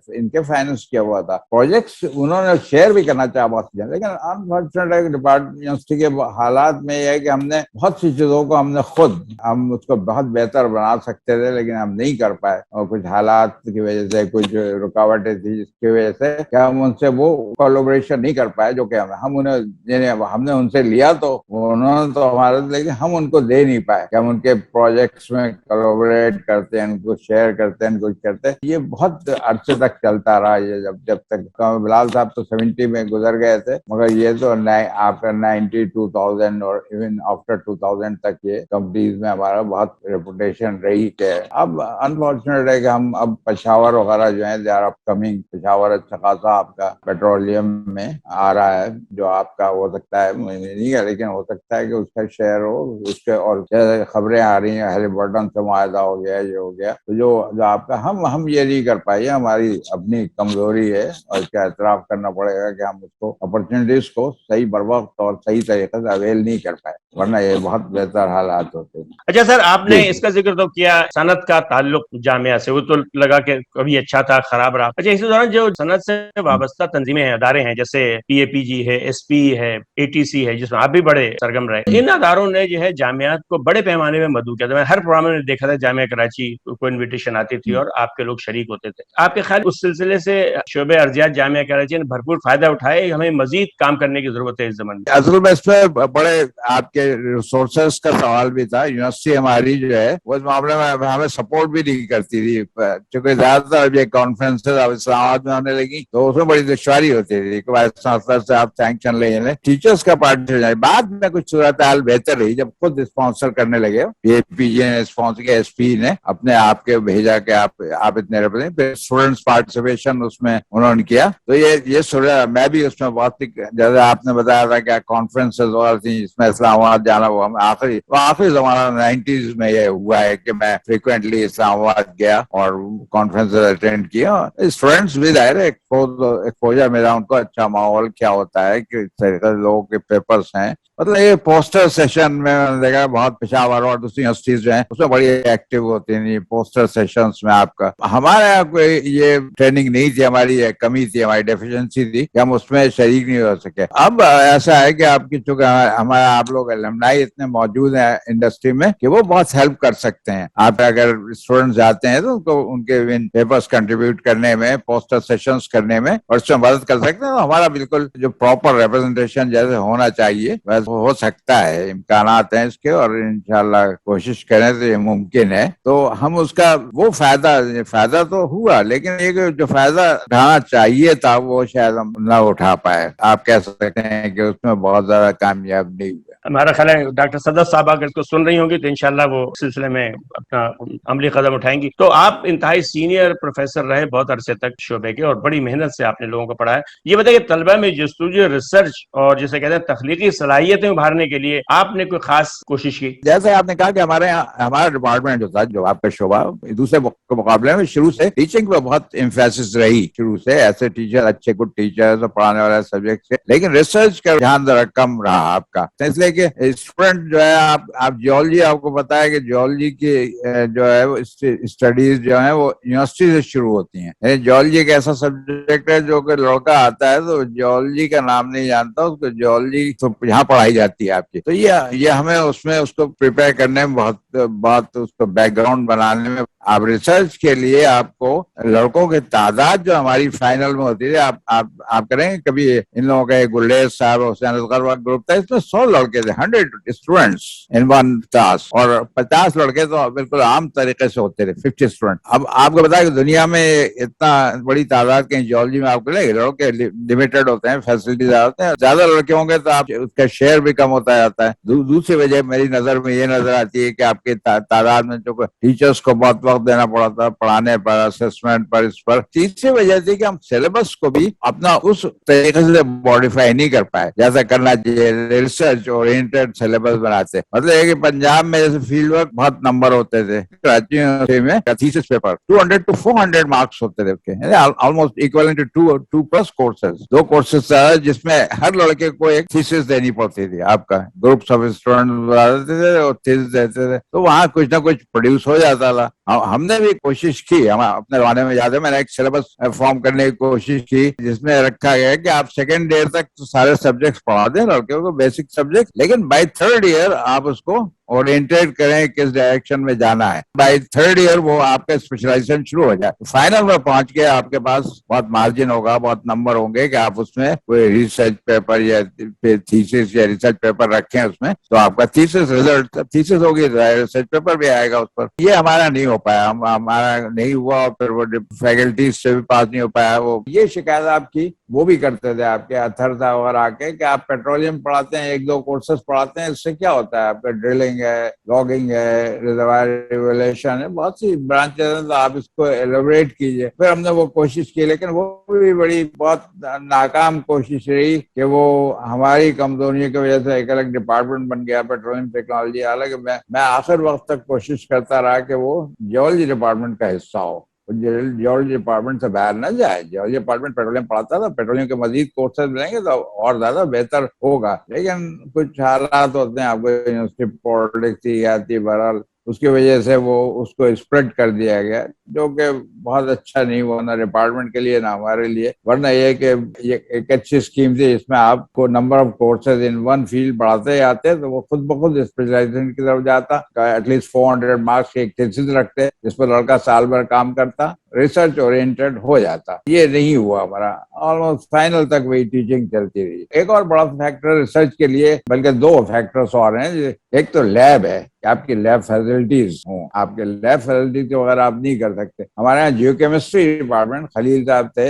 ان کے فائننس کیا ہوا تھا پروجیکٹس. انہوں نے شیئر بھی کرنا چاہا بہت چیزیں, لیکن انفارچونیٹ ڈپارٹمنٹ یونیورسٹی کے حالات میں یہ ہے کہ ہم نے بہت سی چیزوں کو ہم نے خود ہم اس کو بہت بہتر بنا سکتے تھے, لیکن ہم نہیں کر پائے, اور کچھ حالات کی وجہ سے, کچھ رکاوٹیں تھی جس کی وجہ سے کہ ہم ان سے وہ کولیبریشن نہیں کر پائے جو کہ ہم ہم نے ان سے لیا تو انہوں نے تو ہمارے, لیکن ہم ان کو دے نہیں پائے کہ ہم ان کے پروجیکٹس میں کولیبریٹ کرتے ہیں, ان کو شیئر کرتے ہیں, کچھ کرتے ہیں. یہ بہت عرصے تک چلتا رہا, یہ جب تک بلال صاحب تو 70 میں گزر گئے تھے, مگر یہ تو آفٹر 90 2000 اور ایون آفٹر 2000 تک یہ کمپنیز میں ہمارا بہت ریپوٹیشن رہی ہے. اب انفارچونیٹ ہے کہ ہم اب پشاور وغیرہ جو ہے they are upcoming. Peshawar اچھا خاصا آپ کا پیٹرولیم میں آ رہا ہے, جو آپ کا ہو سکتا ہے نہیں ہے, لیکن ہو سکتا ہے کہ اس کا شیئر ہو اس کے. اور خبریں آ رہی ہیں ہیلی برٹن سے معاہدہ ہو گیا, یہ ہو گیا, تو جو آپ کا ہم یہ نہیں کر پائے, ہماری اپنی کمزوری ہے, اور اس کا اعتراف کرنا پڑے گا کہ ہم اس کو اپرچونیٹیز کو صحیح بر وقت اور صحیح طریقے سے اویل نہیں کر پائے, ورنہ یہ بہت بہتر حالات ہوتے ہیں. اچھا سر, آپ نے اس کا ذکر تو کیا صنعت کا تعلق جامعہ سے, وہ تو لگا کہ کبھی اچھا تھا خراب رہا. اچھا اسی دوران جو صنعت سے وابستہ تنظیمیں ہیں, ادارے ہیں, جیسے PAPG ہے, SP ہے, ATC ہے, جس میں آپ بھی بڑے سرگرم رہے, ان اداروں نے جو ہے جامعات کو بڑے پیمانے میں مدعو کیا تھا. میں ہر پروگرام میں دیکھا تھا جامعہ کراچی کو انویٹیشن آتی تھی اور آپ کے لوگ شریک ہوتے تھے. آپ کے خیال اس سلسلے سے شعبہ ارضیات جامعہ کراچی نے بھرپور فائدہ اٹھائے, ہمیں مزید کام کرنے کی ضرورت ہے اس زمانے میں؟ اصل میں اس میں بڑے آپ کے ریسورسز کا سوال بھی تھا. یونیورسٹی ہماری جو ہے وہ اس معاملے میں ہمیں سپورٹ بھی نہیں کرتی تھی, چونکہ زیادہ تر یہ کانفرنسز اب اسلام آباد میں ہونے لگی تو اس میں بڑی دشواری ہوتی تھی کہ سے آپ سینکشن لے لیں. ٹیچرس کا پارٹ بعد میں کچھ صورتحال بہتر رہی جب خود اسپانسر کرنے لگے. PAPG نے اسپانسر کیا, SP نے اپنے آپ کے بھیجا کہ آپ اتنے پھر اسٹوڈنٹس پارٹیسپیشن اس میں انہوں نے کیا. تو یہ میں بھی اس میں بہت جیسے آپ نے بتایا تھا کہ کانفرنسز اور تھیں جس میں اسلام آباد جانا ہوا. آخری زمانہ 90s میں یہ ہوا ہے کہ میں فریکوینٹلی اسلام آباد گیا اور کانفرنسز اٹینڈ کیا. اسٹوڈینٹس بھی ظاہر ہے ایکسپوجر ملا ان کو, اچھا ماحول کیا ہوتا ہے, کہ طریقے لوگوں کے پیپرز ہیں. مطلب یہ پوسٹر سیشن میں دیکھا بہت پشاور اور دوسری یونیورسٹیز جو ہیں اس میں بڑی ایکٹیو ہوتی ہیں پوسٹر سیشنز میں. آپ کا ہمارے یہاں کوئی یہ ٹریننگ نہیں تھی, ہماری کمی تھی, ہماری ڈیفیشنسی تھی کہ ہم اس میں شریک نہیں ہو سکے. اب ایسا ہے کہ آپ کی چونکہ ہمارا آپ لوگ الومنائی اتنے موجود ہیں انڈسٹری میں کہ وہ بہت ہیلپ کر سکتے ہیں. آپ اگر اسٹوڈنٹس جاتے ہیں تو ان کے پیپرز کنٹریبیوٹ کرنے میں, پوسٹر سیشنز کرنے میں, اور اس میں مدد کر سکتے ہیں. ہمارا بالکل جو پراپر ریپرزنٹیشن جیسے ہونا چاہیے ویسے ہو سکتا ہے, امکانات ہیں اس کے, اور انشاءاللہ کوشش کریں تو یہ ممکن ہے. تو ہم اس کا وہ فائدہ تو ہوا, لیکن یہ جو فائدہ اٹھانا چاہیے تھا وہ شاید ہم نہ اٹھا پائے. آپ کہہ سکتے ہیں کہ اس میں بہت زیادہ کامیاب نہیں ہوئے. ہمارا خیال ہے ڈاکٹر صدف صاحب اگر اس کو سن رہی ہوں گی تو انشاءاللہ وہ سلسلے میں اپنا عملی قدم اٹھائیں گی. تو آپ انتہائی سینئر پروفیسر رہے بہت عرصے تک شعبے کے, اور بڑی محنت سے آپ نے لوگوں کو پڑھایا. یہ بتائیے کہ طلبہ میں جستجو, ریسرچ اور جسے کہتے ہیں تخلیقی صلاحیتیں ابھارنے کے لیے آپ نے کوئی خاص کوشش کی؟ جیسے آپ نے کہا کہ ہمارا ڈپارٹمنٹ جو تھا, جو آپ کا شعبہ, دوسرے کے مقابلے میں شروع سے ٹیچنگ پہ بہت امفیسس رہی. شروع سے ایسے ٹیچر, اچھے گڈ ٹیچر پڑھانے والے سبجیکٹ سے, لیکن ریسرچ کا رجحان ذرا کم رہا آپ کا. اس لیے کہ اسٹوڈنٹ جو ہے آپ جیولوجی, آپ کو پتا ہے کہ جیولوجی کی جو ہے اسٹڈیز جو ہیں وہ یونیورسٹی سے شروع ہوتی ہیں. جیولوجی ایک ایسا سبجیکٹ ہے جو کہ لڑکا آتا ہے تو جیولوجی کا نام نہیں جانتا, اس کو جیولوجی تو یہاں پڑھائی جاتی ہے آپ کی. تو یہ ہمیں اس میں اس کو پریپیئر کرنے میں بہت اس کو بیک گراؤنڈ بنانے میں, آپ ریسرچ کے لیے آپ کو لڑکوں کی تعداد جو ہماری فائنل میں ہوتی ہے, آپ کریں کبھی ان لوگوں کا گلریز صاحب حسین اصغر کا گروپ تھا, اس میں 100 لڑکے تھے, 100 اسٹوڈینٹس ان ون کلاس, اور 50 لڑکے تو بالکل عام طریقے سے ہوتے تھے, 50 اسٹوڈینٹ. اب آپ کو بتا کہ دنیا میں اتنا بڑی تعداد کے جیولوجی میں آپ کو لے لڑکے لمیٹڈ ہوتے ہیں, فیسلٹی زیادہ ہوتے ہیں. زیادہ لڑکے ہوں گے تو آپ اس کا شیئر بھی کم ہوتا جاتا ہے. دوسری وجہ میری نظر میں یہ نظر آتی ہے کہ آپ کے تعداد میں جو ٹیچرس کو بہت وقت دینا پڑا تھا پڑھانے پر, اسسمنٹ پر, اس پر. تیسری وجہ تھی کہ ہم سلیبس کو بھی اپنا اس طریقے سے ماڈیفائی نہیں کر پائے جیسا کرنا چاہیے. ریسرچ اورینٹڈ سلیبس بناتے, مطلب یہ کہ پنجاب میں جیسے فیلڈ ورک بہت نمبر ہوتے تھے, کراچی میں تھیسس پیپر 200 to 400 مارکس ہوتے تھے, almost equivalent to 2+ courses, 2 courses جس میں ہر لڑکے کو ایک تھیسس دینی پڑتی تھی. آپ کا گروپس آف اسٹوڈنٹ بنا دیتے تھے اور تھیسس دیتے تھے, تو وہاں کچھ نہ کچھ پروڈیوس ہو جاتا تھا. ہم نے بھی کوشش کی, ہم اپنے زمانے میں یاد ہے میں نے ایک سلیبس فارم کرنے کی کوشش کی جس میں رکھا گیا ہے کہ آپ سیکنڈ ایئر تک تو سارے سبجیکٹس پڑھا دیں لڑکیوں کو, بیسک سبجیکٹ, لیکن بائی تھرڈ ایئر آپ اس کو اورینٹیڈ کریں کس ڈائریکشن میں جانا ہے. بائی تھرڈ ایئر وہ آپ کا اسپیشلائزیشن شروع ہو جائے. فائنل میں پہنچ کے آپ کے پاس بہت مارجن ہوگا, بہت نمبر ہوں گے کہ آپ اس میں کوئی ریسرچ پیپر یا تھیسس یا ریسرچ پیپر رکھیں اس میں, تو آپ کا تھیسس ریزلٹ تھیسس ہوگی, ریسرچ پیپر بھی آئے گا اس پر. یہ ہمارا نہیں ہو پایا, ہمارا نہیں ہوا, اور پھر وہ فیکلٹیز سے بھی پاس نہیں ہو پایا. وہ یہ شکایت آپ کی وہ بھی کرتے تھے آپ کے اتھر صاحب وغیرہ آ کے کہ آپ پیٹرولیم پڑھاتے ہیں, ایک دو کورسز پڑھاتے ہیں, اس سے کیا ہوتا ہے, آپ کا ڈرلنگ ہے, لاگنگ ہے, ریزروائر ایویلیویشن ہے, بہت سی برانچز ہیں, تو آپ اس کو ایلیبریٹ کیجئے. پھر ہم نے وہ کوشش کی, لیکن وہ بھی بڑی بہت ناکام کوشش رہی کہ وہ ہماری کمزوریوں کی وجہ سے ایک الگ ڈپارٹمنٹ بن گیا پیٹرولیم ٹیکنالوجی. حالانکہ میں آخر وقت تک کوشش کرتا رہا کہ وہ جیولوجی ڈپارٹمنٹ کا حصہ ہو, جیولوجی ڈپارٹمنٹ سے باہر نہ جائے. جیولوجی ڈپارٹمنٹ پیٹرولیم پڑھاتا تھا, پیٹرولیم کے مزید کورسز ملیں گے تو اور زیادہ بہتر ہوگا, لیکن کچھ حالات ہوتے ہیں, آپ کو یونیورسٹی پالیٹکس ہی آتی, بہرحال اس کی وجہ سے وہ اس کو اسپریڈ کر دیا گیا, جو کہ بہت اچھا نہیں ہوا نہ ڈپارٹمنٹ کے لیے نہ ہمارے لیے. ورنہ یہ کہ یہ ایک اچھی اسکیم تھی جس میں آپ کو number of courses in one field بڑھاتے جاتے تو وہ خود بخود اسپیشلائزیشن کی طرف جاتا. ایٹ لیسٹ 400 مارکس کی ایک تھیسس رکھتے جس پر لڑکا سال بھر کام کرتا, ریسرچ اورینٹڈ ہو جاتا. یہ نہیں ہوا ہمارا, آلموسٹ فائنل تک وہی ٹیچنگ چلتی رہی. ایک اور بڑا فیکٹر ریسرچ کے لیے, بلکہ دو فیکٹرز اور ہیں. ایک تو لیب ہے کہ آپ کی لیب فیسلٹیز ہوں, آپ کے لیب فیسلٹیز وغیرہ آپ نہیں کر سکتے. ہمارے یہاں جیو کیمسٹری ڈپارٹمنٹ, خلیل صاحب تھے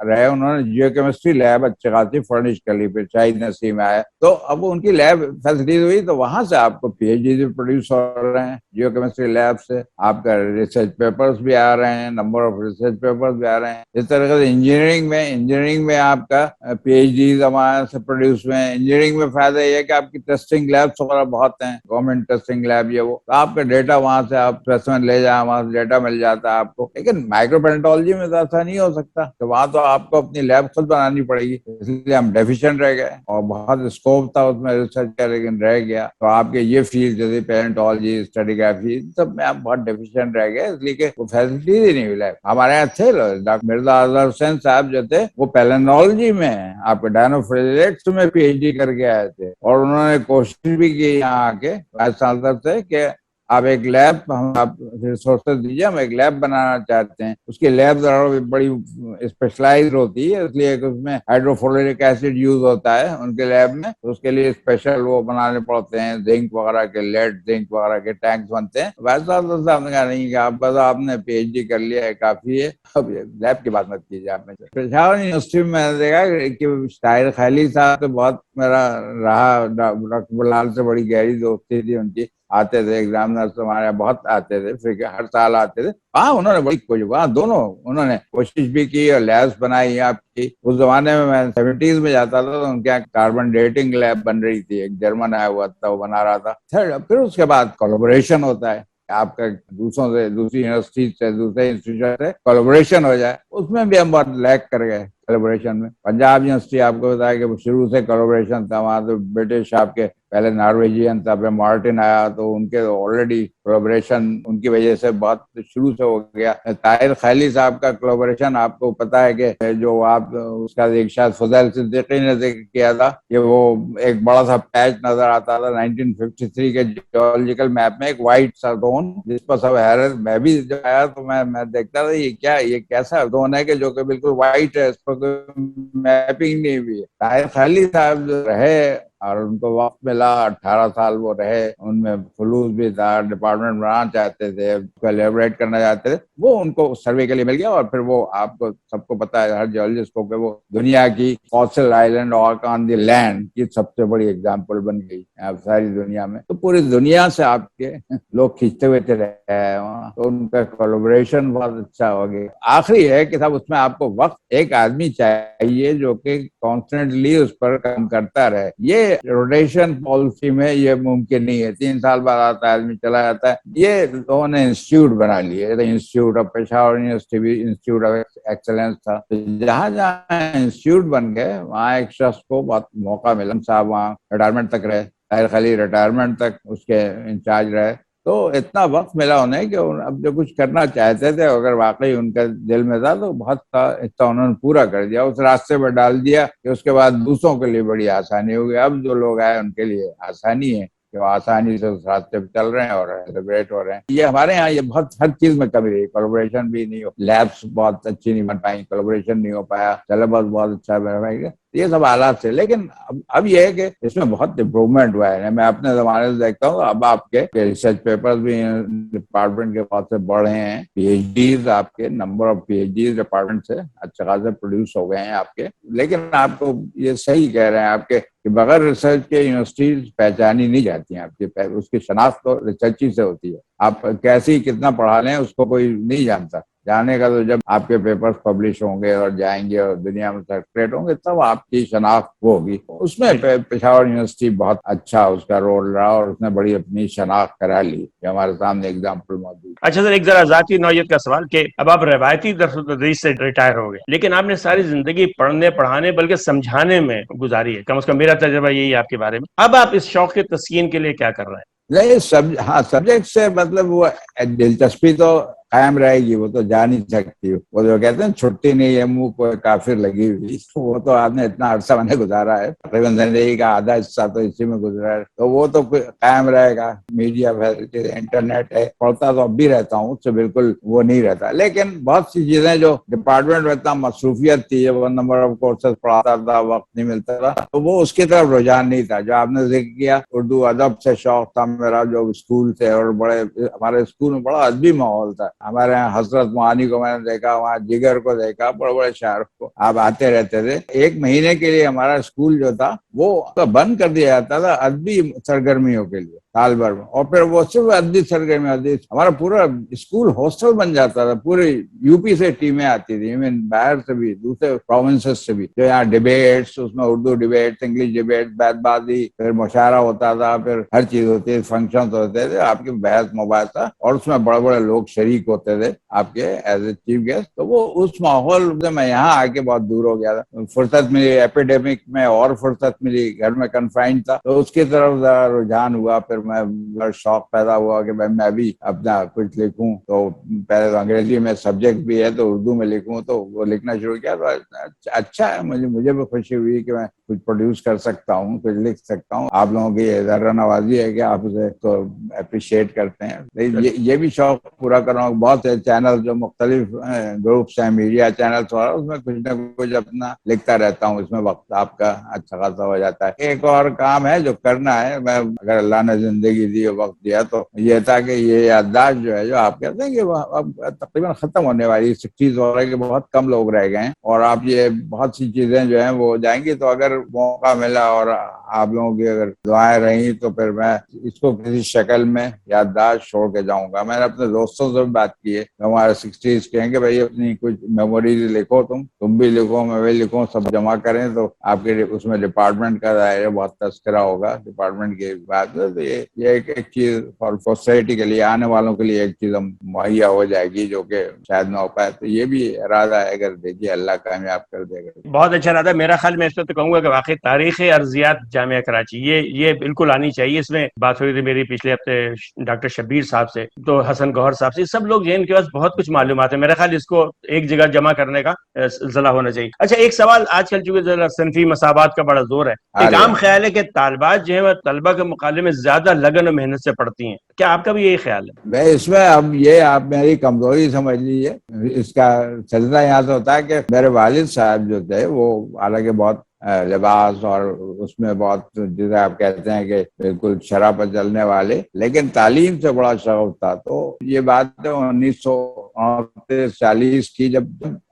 رہے, انہوں نے جیو کیمسٹری لیب اچھی خاصی فرنش کر لی, پھر شاہد نسیم آیا تو اب ان کی لیب فیسلٹیز ہوئی, تو وہاں سے آپ کو پی ایچ ڈی بھی پروڈیوس ہو رہے ہیں جیو کیمسٹری لیب سے. آپ کا ریسرچ پیپرز بھی آ رہے ہیں, نمبر آف ریسرچ پیپرز بھی آ رہے ہیں. اس طرح سے انجینئرنگ میں آپ کا پی ایچ ڈیز ہمارے سے پروڈیوس ہوئے ہیں. انجینئرنگ میں فائدہ یہ ہے کہ آپ کی ٹیسٹنگ لیبس وغیرہ بہت ہیں, گورنمنٹ ٹیسٹنگ لیب یہ وہ, تو آپ کا ڈیٹا وہاں سے آپ اسپیسیمن لے جائیں, وہاں سے ڈیٹا مل جاتا ہے آپ کو. لیکن مائکرو پلانٹولوجی میں تو ایسا نہیں ہو سکتا, تو وہاں تو آپ کو اپنی لیب خود بنانی پڑے گی. اس لیے ہم ڈیفیشینٹ رہ گئے, اور بہت اسکوپ تھا اس میں ریسرچ کا, لیکن رہ گیا. تو آپ کے یہ فیلڈ جیسے پیلنٹولوجی, اسٹریٹیگرافی, سب میں آپ بہت ڈیفیشینٹ رہ گئے, اس لیے کہ وہ فیسلٹیز ہی نہیں ملے. ہمارے یہاں تھے ڈاکٹر مرزا اظہر حسین صاحب جو تھے, وہ پیلنٹولوجی میں آپ کے ڈائنوفلیکس میں پی ایچ ڈی کر کے آئے تھے, اور انہوں نے کوشش بھی کی یہاں آ کے وائس چانسلر سے کہ آپ ایک لیب, ہم آپ ریسورسز دیجیے, ہم ایک لیب بنانا چاہتے ہیں. اس کی لیب ذرا بڑی اسپیشلائز ہوتی ہے, اس لیے کہ اس میں ہائیڈروفلورک ایسڈ یوز ہوتا ہے ان کے لیب میں, تو اس کے لیے اسپیشل وہ بنانے پڑتے ہیں, زنک وغیرہ کے, لیڈ زنک وغیرہ کے ٹینکس بنتے ہیں. ویسا صاحب نے کہا نہیں, کہ آپ بس آپ نے پی ایچ ڈی کر لیا ہے کافی ہے, اب لیب کی بات مت کیجیے. آپ میں پشاور یونیورسٹی میں نے دیکھا کہ طاہر خیلی صاحب تو بہت میرا رہا, ڈاکٹر بلال سے بڑی گہری دوستی تھی ان کی, آتے تھے ایگزامنرز ہمارے بہت آتے تھے, پھر ہر سال آتے تھے. ہاں انہوں نے بڑی کوشش, وہاں دونوں انہوں نے کوشش بھی کی اور لیبس بنائی آپ کی. اس زمانے میں 70s میں جاتا تھا تو ان کے یہاں کاربن ڈیٹنگ لیب بن رہی تھی, ایک جرمن آیا ہوا تھا وہ بنا رہا تھا. پھر اس کے بعد کولیبوریشن ہوتا ہے, آپ کا دوسروں سے, دوسری یونیورسٹی سے, دوسرے انسٹیٹیوٹ سے کولیبوریشن ہو جائے. اس میں بھی ہم بہت لیک کر گئے کولیبوریشن میں. پنجاب یونیورسٹی آپ کو بتایا کہ شروع سے کولیبوریشن تھا, وہاں تو برٹش آپ کے پہلے نارویجین تھا, پھر مارٹن آیا, تو ان کے آلریڈی کولیبوریشن ان کی وجہ سے بہت شروع سے ہو گیا. طاہر خیلی صاحب کا کولیبوریشن آپ کو پتا ہے کہ جو آپ اس کا ایک شاید فضیل صدیقی نے ذکر کیا تھا کہ وہ ایک بڑا سا پیچ نظر آتا تھا 1953 کے جیولوجیکل میپ میں, ایک وائٹ سا زون, جس پر سب حیرت. میں بھی جب آیا تو میں دیکھتا تھا یہ کیسا زون ہے کہ جو کہ بالکل وائٹ ہے, اس پر کوئی میپنگ نہیں ہوئی ہے. طاہر خیلی صاحب جو رہے اور ان کو وقت ملا, 18 سال وہ رہے, ان میں خلوص بھی تھا, ڈپارٹمنٹ بنانا چاہتے تھے, کولیبریٹ کرنا چاہتے تھے, وہ ان کو سروے کے لیے مل گیا. اور پھر وہ آپ کو سب کو پتا ہے, ہر جیولوجسٹ کو, کہ وہ دنیا کی فاسل آئلینڈ اور آن دی لینڈ کی سب سے بڑی ایگزامپل بن گئی ساری دنیا میں. تو پوری دنیا سے آپ کے لوگ کھینچتے ہوئے تھے رہے وہاں, تو ان کا کولیبریشن بہت اچھا ہو گیا. آخری ہے کہ صاحب اس میں آپ کو وقت, ایک آدمی چاہیے جو کہ کانسٹنٹلی اس پر کام کرتا رہے. یہ روٹیشن پالیسی میں یہ ممکن نہیں ہے, 3 سال بعد آتا ہے آدمی چلا جاتا ہے. یہ لوگوں نے انسٹیٹیوٹ بنا لیے, انسٹیٹیوٹ آف پشاور یونیورسٹی بھی انسٹیٹیوٹ آف ایکسلنس تھا. جہاں جہاں انسٹیٹیوٹ بن گئے وہاں ایک شخص کو بہت موقع ملا. صاحب وہاں ریٹائرمنٹ تک رہے, طاہر خیلی ریٹائرمنٹ تک اس کے انچارج رہے, تو اتنا وقت ملا انہیں کہ اب جو کچھ کرنا چاہتے تھے اگر واقعی ان کا دل میں تھا تو بہت حصہ انہوں نے پورا کر دیا، اس راستے پر ڈال دیا کہ اس کے بعد دوسروں کے لیے بڑی آسانی ہوگی۔ اب جو لوگ آئے ان کے لیے آسانی ہے کہ وہ آسانی سے اس راستے پہ چل رہے ہیں اور سیلیبریٹ ہو رہے ہیں۔ یہ ہمارے یہاں یہ بہت ہر چیز میں کمی رہی، کولیبریشن بھی نہیں ہو، لیبس بہت اچھی نہیں بن پائیں، کولیبریشن نہیں ہو پایا، سلیبس بہت اچھا بن پائے گا، یہ سب حالات سے۔ لیکن اب یہ ہے کہ اس میں بہت امپروومنٹ ہوا ہے۔ میں اپنے زمانے سے دیکھتا ہوں اب آپ کے ریسرچ پیپرز بھی ڈپارٹمنٹ کے بہت سے بڑھ رہے ہیں، پی ایچ ڈیز، آپ کے number of PhDs department سے اچھا خاصے پروڈیوس ہو گئے ہیں آپ کے۔ لیکن آپ کو یہ صحیح کہہ رہے ہیں آپ کے کہ بغیر ریسرچ کے یونیورسٹیز پہچانی نہیں جاتی ہیں، آپ کی اس کی شناخت تو ریسرچ ہی سے ہوتی ہے۔ آپ کیسی کتنا پڑھا لیں اس کو کوئی نہیں جانتا، جانے کا تو جب آپ کے پیپرز پبلش ہوں گے اور جائیں گے اور دنیا میں سرکولیٹ ہوں گے تب آپ کی شناخت ہوگی۔ اس میں پشاور یونیورسٹی بہت اچھا اس کا رول رہا اور اس نے بڑی اپنی شناخت کرا لی، کہ ہمارے سامنے اگزامپل موجود۔ اچھا سر، ایک ذرا ذاتی نوعیت کا سوال کہ اب آپ روایتی درس و تدریس سے ریٹائر ہو گئے، لیکن آپ نے ساری زندگی پڑھنے پڑھانے بلکہ سمجھانے میں گزاری ہے، کم از کم میرا تجربہ یہی ہے آپ کے بارے میں۔ اب آپ اس شوق کے تسکین کے لیے کیا کر رہے ہیں؟ نہیں سبجیکٹ سے مطلب وہ دلچسپی تو قائم رہے گی، وہ تو جا نہیں سکتی۔ وہ جو کہتے ہیں چھٹی نہیں ہے منہ کو کافر لگی ہوئی، وہ تو آپ نے اتنا عرصہ میں نے گزارا ہے، تقریباً زندگی کا آدھا حصہ تو اسی میں گزرا ہے، تو وہ تو قائم رہے گا۔ میڈیا فیسلٹی، انٹرنیٹ ہے، پڑھتا تو اب بھی رہتا ہوں، اس سے بالکل وہ نہیں رہتا۔ لیکن بہت سی چیزیں جو ڈپارٹمنٹ میں اتنا مصروفیت تھی، وہ نمبر آف کورسز پڑھاتا تھا، وقت نہیں ملتا تھا، تو وہ اس کی طرف رجحان نہیں تھا۔ جو آپ نے ذکر کیا اردو ادب سے شوق تھا میرا، جو اسکول سے، اور بڑے ہمارے اسکول میں بڑا ادبی ماحول تھا۔ ہمارے یہاں حضرت معانی کو میں نے دیکھا، وہاں جگر کو دیکھا، بڑے بڑے شاعر کو آپ آتے رہتے تھے۔ ایک مہینے کے لیے ہمارا اسکول جو تھا وہ بند کر دیا جاتا تھا ادبی سرگرمیوں کے لیے سال بھر میں، اور پھر وہ صرف ادبی سرگرمی، ہمارا پورا اسکول ہاسٹل بن جاتا تھا۔ پورے یو پی سے ٹیمیں آتی تھی، ایون باہر سے بھی، دوسرے پروونسز سے بھی، جو یہاں ڈیبیٹس، اس میں اردو ڈیبیٹس، انگلش ڈیبیٹس، بیت بازی، پھر مشاعرہ ہوتا تھا، پھر ہر چیز ہوتی تھی، فنکشن ہوتے تھے، آپ کی بحث مباحثہ، اور اس میں بڑے بڑے لوگ شریک ہوتے تھے آپ کے ایز اے چیف گیسٹ۔ تو وہ اس ماحول سے میں یہاں آ کے بہت دور ہو گیا تھا، فرصت ملی ایپیڈیمک میں، اور فرصت ملی، گھر میں کنفائنڈ تھا، تو اس کی طرف ذرا رجحان ہوا۔ پھر میں شوق پیدا ہوا کہ میں بھی اپنا کچھ لکھوں، تو پہلے تو انگریزی میں سبجیکٹ بھی ہے تو اردو میں لکھوں، تو وہ لکھنا شروع کیا۔ تو اچھا ہے، مجھے بھی خوشی ہوئی کہ میں کچھ پروڈیوس کر سکتا ہوں، کچھ لکھ سکتا ہوں۔ آپ لوگوں کی ذرا نوازی ہے کہ آپ اسے تو اپریشیٹ کرتے ہیں۔ یہ بھی شوق پورا کر رہا ہوں۔ بہت سے چینل جو مختلف گروپس ہیں، میڈیا چینلس، اور اس میں کچھ نہ کچھ اپنا لکھتا رہتا ہوں، اس میں وقت آپ کا اچھا خاصا ہو جاتا ہے۔ ایک اور کام ہے جو کرنا ہے، میں اگر اللہ نے زندگی دی، وقت دیا، تو یہ تھا کہ یہ یادداشت جو ہے، جو آپ کہتے ہیں کہ وہ اب تقریباً ختم ہونے والی 60s ہو رہا ہے، کہ بہت کم لوگ رہ گئے ہیں، اور آپ یہ بہت سی چیزیں جو ہیں وہ ہو جائیں گی۔ تو اگر موقع ملا اور آپ لوگوں کی اگر دعائیں رہیں تو پھر میں اس کو کسی شکل میں یادداشت چھوڑ کے جاؤں گا۔ میں نے اپنے دوستوں سے بھی بات کی ہے، ہمارے 60s کہیں گے بھائی اپنی کچھ میموریز لکھو، تم بھی لکھو، میں بھی لکھوں، سب جمع کریں، تو آپ کے اس میں ڈپارٹمنٹ کا ظاہر بہت تذکرہ ہوگا ڈپارٹمنٹ کی بات ہے۔ تو یہ ایک چیز فار سوسائٹی کے لیے، آنے والوں کے لیے ایک چیز مہیا ہو جائے گی، جو کہ شاید نہ ہو پائے۔ تو یہ بھی ارادہ ہے، اگر دیکھیے اللہ کامیاب کر دے گا۔ بہت اچھا رہا۔ میرا خیال میں اس پہ تو کہوں گا کہ واقعی تاریخ ارضیات جامعہ کراچی یہ بالکل آنی چاہیے۔ اس میں بات ہوئی تھی میری پچھلے ہفتے ڈاکٹر شبیر صاحب سے، تو حسن گوہر صاحب سے، سب لوگ جن کے پاس بہت کچھ معلومات ہے، میرا خیال اس کو ایک جگہ جمع کرنے کا ضلع ہونا چاہیے۔ اچھا ایک سوال، آج کل چونکہ صنفی مساوات کا بڑا زور ہے، ایک عام خیال ہے کہ طالبات جو ہیں وہ طلبہ کے مقابلے میں زیادہ لگن و محنت سے پڑھتی ہیں، کیا آپ کا بھی یہی خیال ہے؟ میں اس میں اب یہ آپ میری کمزوری سمجھ لیجیے، اس کا سلسلہ یہاں سے ہوتا ہے کہ میرے والد صاحب جو تھے وہ حالانکہ بہت لباس اور اس میں بہت جسے آپ کہتے ہیں کہ بالکل شرح پر چلنے والے، لیکن تعلیم سے بڑا شوق تھا۔ تو یہ بات 1940 کی، جب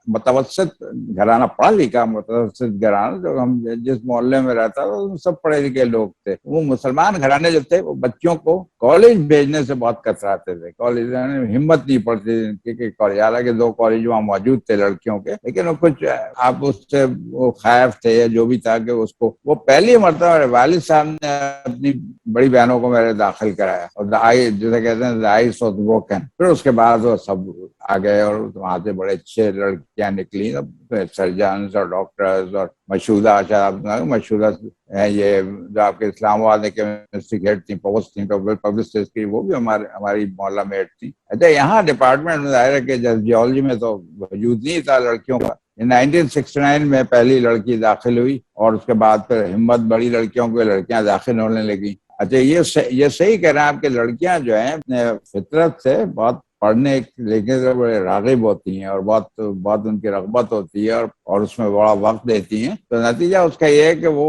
متوسط گھرانہ، پڑھا لکھا متوسط گھرانہ، جو ہم جس محلے میں رہتا تھا سب پڑھے لکھے لوگ تھے، وہ مسلمان گھرانے جو تھے وہ بچوں کو کالج بھیجنے سے بہت کتراتے تھے، کالج ہمت نہیں پڑتی کہ کالج، حالانکہ 2 کالج وہاں موجود تھے لڑکیوں کے، لیکن وہ کچھ آپ اس سے وہ خائف تھے یا جو بھی تھا کہ اس کو، وہ پہلی مرتبہ میرے والد صاحب نے اپنی بڑی بہنوں کو میرے داخل کرایا، اور جسے کہتے ہیں پھر اس کے بعد وہ سب آ گئے، اور وہاں سے بڑے اچھے لڑکے لڑکیاں نکلی سرجنس اور ڈاکٹرز اور مشہودہ مشہودہ ہیں یہ جو آپ کے اسلام آباد میں کیمسٹری ہیڈ تھیں پوسٹ تھیں پبلسسٹ کی وہ بھی ہماری محلہ میں ہیڈ تھیں. اچھا یہاں ڈپارٹمنٹ میں ظاہر ہے کہ جیولوجی میں تو وجود نہیں تھا لڑکیوں کا. 1969 میں پہلی لڑکی داخل ہوئی اور اس کے بعد پھر ہمت بڑی لڑکیوں کو لڑکیاں داخل ہونے لگی. اچھا یہ صحیح کہہ رہے ہیں آپ کہ لڑکیاں جو ہیں اپنے فطرت سے بہت پڑھنے لکھنے سے بڑے راغب ہوتی ہیں اور بہت ان کی رغبت ہوتی ہے اور اس میں بڑا وقت دیتی ہیں. تو نتیجہ اس کا یہ ہے کہ وہ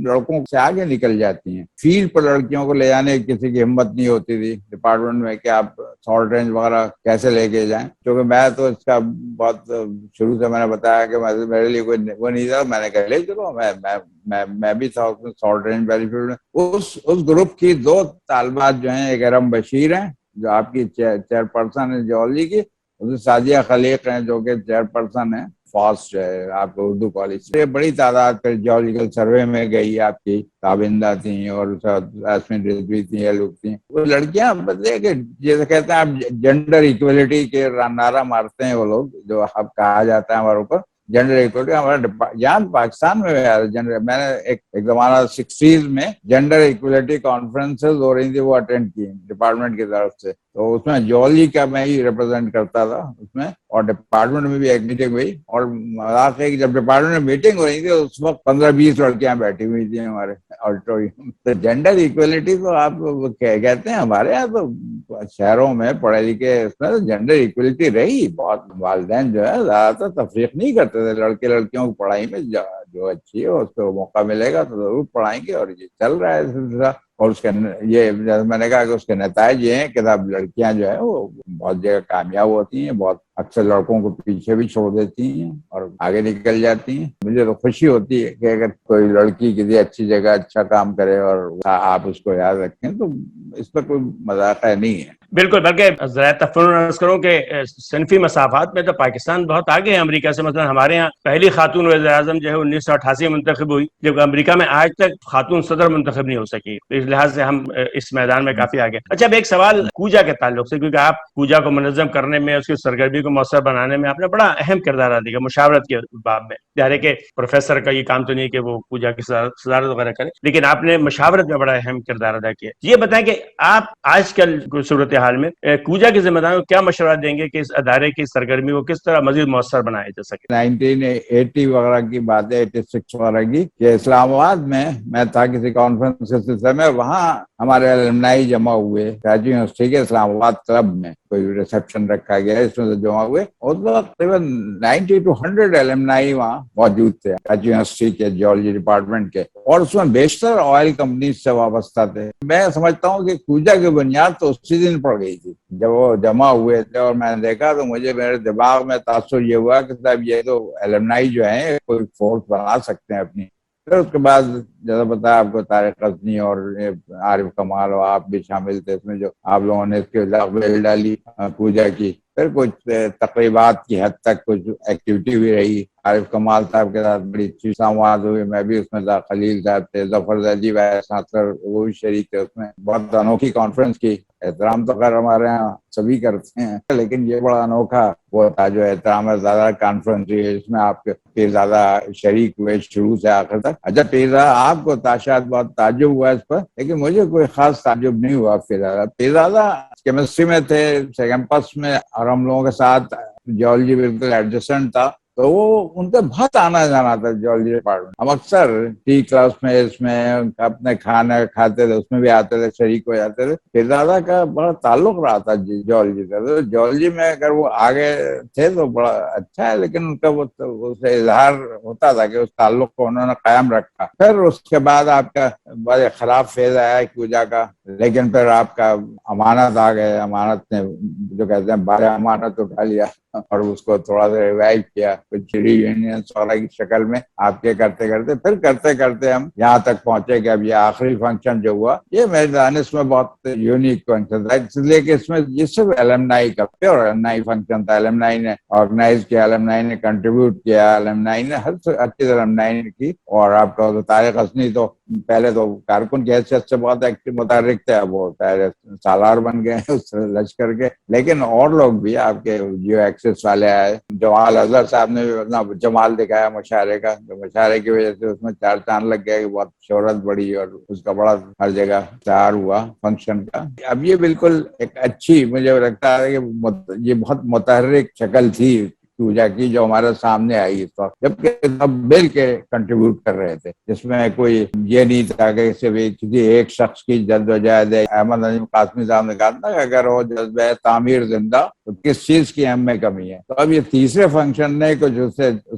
لڑکوں سے آگے نکل جاتی ہیں. فیلڈ پر لڑکیوں کو لے جانے کی کسی کی ہمت نہیں ہوتی تھی ڈپارٹمنٹ میں کہ آپ شارٹ رینج وغیرہ کیسے لے کے جائیں. کیونکہ میں تو اس کا بہت شروع سے میں نے بتایا کہ میرے لیے کوئی وہ نہیں تھا. میں نے کہا لے چلو میں بھی تھا اس میں شارٹ رینج بیریفیلڈ میں. اس گروپ کی 2 طالبات جو ہیں ایک ارم بشیر ہیں جو آپ کی چیئر پرسن ہے جیولوجی کی, سعدیہ خلیق ہیں جو کہ چیئر پرسن ہے فاسٹ ہے آپ کو اردو کالج سے. بڑی تعداد پھر جیولوجیکل سروے میں گئی آپ کی تابندہ تھیں اور یاسمین رضوی تھیں یہ لوگ تھیں. وہ لڑکیاں بدلے کہ جیسے کہتے ہیں آپ جینڈر ایکویلٹی کے نعرہ مارتے ہیں وہ لوگ جو اب کہا جاتا ہے ہمارے اوپر جینڈر ایکویلٹی. ہمارا یہاں پاکستان میں جینڈر میں نے ایک زمانہ 60s میں جینڈر ایکویلٹی کانفرنسز ہو رہی تھی وہ اٹینڈ کی ڈپارٹمنٹ کی طرف سے. تو اس میں جیولوجی کا میں ہی ریپرزینٹ کرتا تھا اس میں اور ڈپارٹمنٹ میں بھی ایک میٹنگ ہوئی. اور مذاق ہے کہ جب ڈپارٹمنٹ میں میٹنگ ہو رہی تھی اس وقت 15-20 لڑکیاں بیٹھی ہوئی تھیں ہمارے آڈیٹوریم. تو جینڈر ایکویلٹی تو آپ کہتے ہیں ہمارے یہاں تو شہروں میں پڑھے لکھے اس میں تو جینڈر ایکویلٹی رہی. بہت والدین جو ہے زیادہ تر تفریق نہیں کرتے تھے لڑکے لڑکیوں کو پڑھائی میں. جو اچھی ہے اس کو موقع ملے گا تو ضرور پڑھائیں گے اور یہ چل رہا ہے سلسلہ. اور اس کے یہ میں نے کہا کہ اس کے نتائج یہ ہیں کہ اب لڑکیاں جو ہے وہ بہت جگہ کامیاب ہوتی ہیں, بہت اکثر لڑکوں کو پیچھے بھی چھوڑ دیتی ہیں اور آگے نکل جاتی ہیں. مجھے تو خوشی ہوتی ہے کہ اگر کوئی لڑکی کسی اچھی جگہ اچھا کام کرے اور آپ اس کو یاد رکھیں تو اس پر کوئی مذاق نہیں ہے. بالکل, بلکہ ذرا تفصیل عرض کروں کہ صنفی مسافات میں تو پاکستان بہت آگے ہے امریکہ سے. مثلا ہمارے یہاں پہلی خاتون وزیر اعظم جو ہے 1988 منتخب ہوئی, جبکہ امریکہ میں آج تک خاتون صدر منتخب نہیں ہو سکی. اس لحاظ سے ہم اس میدان میں کافی آگے. اچھا اب ایک سوال کوجا کے تعلق سے, کیونکہ آپ کوجا کو منظم کرنے میں اس کی سرگرمی کو مؤثر بنانے میں آپ نے بڑا اہم کردار ادا کیا مشاورت کے باب میں. ظاہر ہے کہ پروفیسر کا یہ کام تو نہیں کہ وہ کوجا کی صدارت وغیرہ کرے, لیکن آپ نے مشاورت میں بڑا اہم کردار ادا کیا. یہ بتائیں کہ آپ آج کل صورت حال میں کوجا کے ذمہ داروں کو کیا مشورہ دیں گے کہ اس ادارے کی سرگرمی کو کس طرح مزید مؤثر بنایا جا سکے؟ 1980 وغیرہ کی بات ہے, 86 وغیرہ کی, کہ اسلام آباد میں تھا کسی کانفرنس کے سلسلے میں. وہاں ہمارے المنائی جمع ہوئے کراچی یونیورسٹی کے اسلام آباد کلب میں. کوئی ریسپشن رکھا گیا اس میں سے جمع ہوئے. اس وقت تقریباً 90 to 100 المنائی وہاں موجود تھے کراچی یونیورسٹی کے جیولوجی ڈپارٹمنٹ کے, اور اس میں بیشتر آئل کمپنیز سے وابستہ تھے. میں سمجھتا ہوں کہ کوجا کی بنیاد تو اسی دن پڑ گئی تھی جب وہ جمع ہوئے تھے. اور میں نے دیکھا تو میرے دماغ میں تاثر یہ ہوا کہ صاحب یہ تو المنائی جو ہیں کوئی فورس بنا سکتے ہیں اپنی. پھر اس کے بعد جیسا پتا آپ کو طارق غزنی اور عارف کمال اور آپ بھی شامل تھے اس میں, جو آپ لوگوں نے اس کی بیل ڈالی پوجا کی. پھر کچھ تقریبات کی حد تک کچھ ایکٹیویٹی بھی رہی. عارف کمال صاحب کے ساتھ بڑی اچھی سمواد ہوئی, میں بھی اس میں تھا, خلیل صاحب تھے, ظفر زیدی وائس چانسلر وہ بھی شریک تھے اس میں. بہت انوکھی کانفرنس کی. احترام تو خیر ہمارے یہاں سبھی کرتے ہیں, لیکن یہ بڑا انوکھا وہ تھا جو احترام زیادہ کانفرنس ہوئی اس میں آپ کے پیرزادہ شریک ہوئے شروع سے آخر تک. اچھا پیرزادہ آپ کو شاید بہت تعجب ہوا اس پر, لیکن مجھے کوئی خاص تعجب نہیں ہوا. پیرزادہ کیمسٹری میں تھے کیمپس میں اور ہم لوگوں کے ساتھ جیولوجی بالکل ایڈجسٹنٹ تھا, تو وہ ان کا بہت آنا جانا تھا جیولوجی ڈپارٹمنٹ. ہم اکثر ٹی کلاس میں اس میں اپنے کھانا کھاتے تھے, اس میں بھی آتے تھے, شریک ہو جاتے تھے. پیرزادہ کا بڑا تعلق رہا تھا جیولوجی کا. تو جیولوجی میں اگر وہ آگے تھے تو بڑا اچھا ہے, لیکن ان کا وہ اظہار ہوتا تھا کہ اس تعلق کو انہوں نے قائم رکھا. پھر اس کے بعد آپ کا بڑے خراب فیز آیا کوجا کا, لیکن پھر آپ کا امانت آ گئے. امانت نے جو کہتے ہیں بارے امانت اٹھا لیا اور اس کو تھوڑا سا ریوائو کیا کچھ ری یونین سولہ کی شکل میں. آپ کے کرتے کرتے ہم یہاں تک پہنچے کہ اب یہ آخری فنکشن جو ہوا یہ میرے دانش میں بہت یونیک فنکشن تھا, اس لیے کہ اس میں یہ صرف المنائی کا پیور المنائی فنکشن تھا. المنائی نے آرگنائز کیا, المنائی نے کنٹریبیوٹ کیا, المنائی نے ہر چیز المنائی نے کی. اور آپ کا طارق غزنی تو پہلے تو کارکن کی حیثیت سے بہت ایکٹیو متحرک دیکھتے ہیں وہ سالار بن گئے اس لشکر کے. لیکن اور لوگ بھی آپ کے جیو ایکسس والے آئے. جمال اظہر صاحب نے بھی اپنا جمال دکھایا مشاعرے کا, جو مشاعرے کی وجہ سے اس میں 4 چاند لگ گیا کہ بہت شہرت بڑی اور اس کا بڑا ہر جگہ تیار ہوا فنکشن کا. اب یہ بالکل ایک اچھی, مجھے لگتا ہے کہ یہ بہت متحرک شکل تھی پوجا کی جو ہمارے سامنے آئی اس وقت, جبکہ سب مل کے کنٹریبیوٹ کر رہے تھے. جس میں کوئی یہ نہیں تھا کہ کسی ایک شخص کی جدوجہد ہے. احمد نجم قاسمی صاحب نے کہا تھا کہ اگر وہ جذبہ تعمیر زندہ تو کس چیز کی ہم میں کمی ہے. تو اب یہ تیسرے فنکشن نے کچھ اس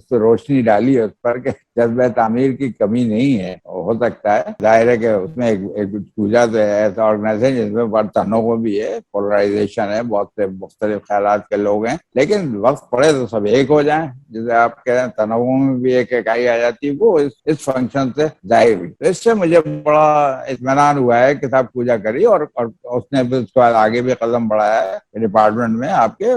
سے روشنی ڈالی ہے اس پر کہ جذبہ تعمیر کی کمی نہیں ہے. ہو سکتا ہے, ظاہر ہے کہ اس میں ایک پوجا تو ایسا آرگنائزیشن جس میں بڑا تنوع بھی ہے, پولرائزیشن ہے, بہت سے مختلف خیالات کے لوگ ہیں, لیکن وقت پڑے تو سب ایک ہو جائیں. جیسے آپ کہہ رہے ہیں تنوع میں بھی ایک اکائی آ جاتی ہے, وہ اس فنکشن سے ظاہر ہوئی. اس سے مجھے بڑا اطمینان ہوا ہے کہ صاحب پوجا کری اور اس نے بھی اس کے بعد آگے بھی قدم بڑھایا ہے ڈپارٹمنٹ میں. آپ کے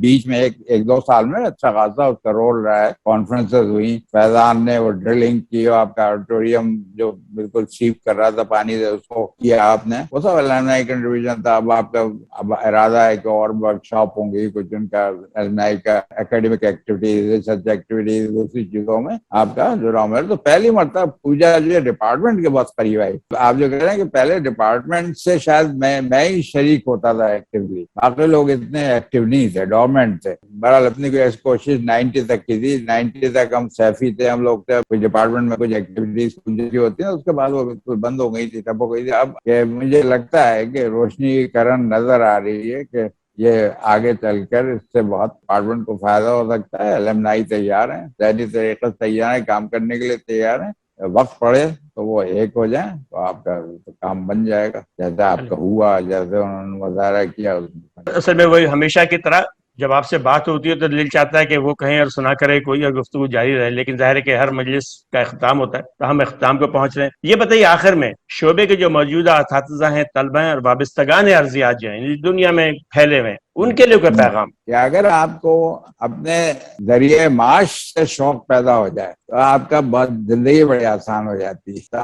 بیچ میں ایک دو سال میں اچھا خاصا اس کا رول رہا ہے. کانفرنسز ہوئی, فیضان نے وہ ڈرلنگ کی, آپ کا آڈیٹوریم جو بالکل سیپ کر رہا تھا پانی سے, اس کو کیا آپ نے, وہ سب المنائی کنٹریبیوشن تھا. اب آپ کا اب ارادہ ہے کہ اور ورک شاپ ہوں گی کچھ ان کا المنائی کا, اکیڈمک ایکٹیویٹیز, ریسرچ ایکٹیویٹیز, دوسری چیزوں میں آپ کا جو رام ہے. تو پہلی مرتبہ پوجا جو ہے ڈپارٹمنٹ کے بہت قریب آئی. آپ جو کہہ رہے ہیں کہ پہلے ڈپارٹمنٹ سے شاید میں ہی شریک ہوتا تھا ایکٹیولی, باقی لوگ اتنے ایکٹیو نہیں تھے, ڈورمنٹ تھے. بہرحال اپنی کوشش 90 تک کی تھی. 90 تک ہم سیفی تھے, ہم لوگ تھے. کچھ ڈپارٹمنٹ میں کچھ ایکٹیویٹیز کی ہوتی ہیں, اس کے بعد وہ بالکل بند ہو گئی تھی, ٹھپ ہو گئی تھی. اب مجھے لگتا ہے کہ روشنی کی کرن نظر آ رہی ہے کہ یہ آگے چل کر اس سے بہت ڈپارٹمنٹ کو فائدہ ہو سکتا ہے. المنائی تیار ہیں, ذہنی طریقے سے تیار ہیں, کام کرنے کے لیے تیار ہیں. وقت پڑے تو وہ ایک ہو جائیں تو آپ کا کام بن جائے گا, جیسا آپ کا ہوا, جیسے انہوں نے مظاہرہ کیا. اصل میں وہی ہمیشہ کی طرح جب آپ سے بات ہوتی ہے تو دل چاہتا ہے کہ وہ کہیں اور سنا کرے کوئی اور گفتگو جاری رہے, لیکن ظاہر ہے کہ ہر مجلس کا اختتام ہوتا ہے, تو ہم اختتام کو پہنچ رہے ہیں. یہ بتائیے آخر میں شعبے کے جو موجودہ اساتذہ ہیں, طلبہ ہیں اور وابستگان ارضیات جو ہیں دنیا میں پھیلے ہوئے ہیں, ان کے لیے کوئی پیغام؟ کہ اگر آپ کو اپنے ذریعے معاش سے شوق پیدا ہو جائے تو آپ کا بہت زندگی بڑی آسان ہو جاتی ہے. تو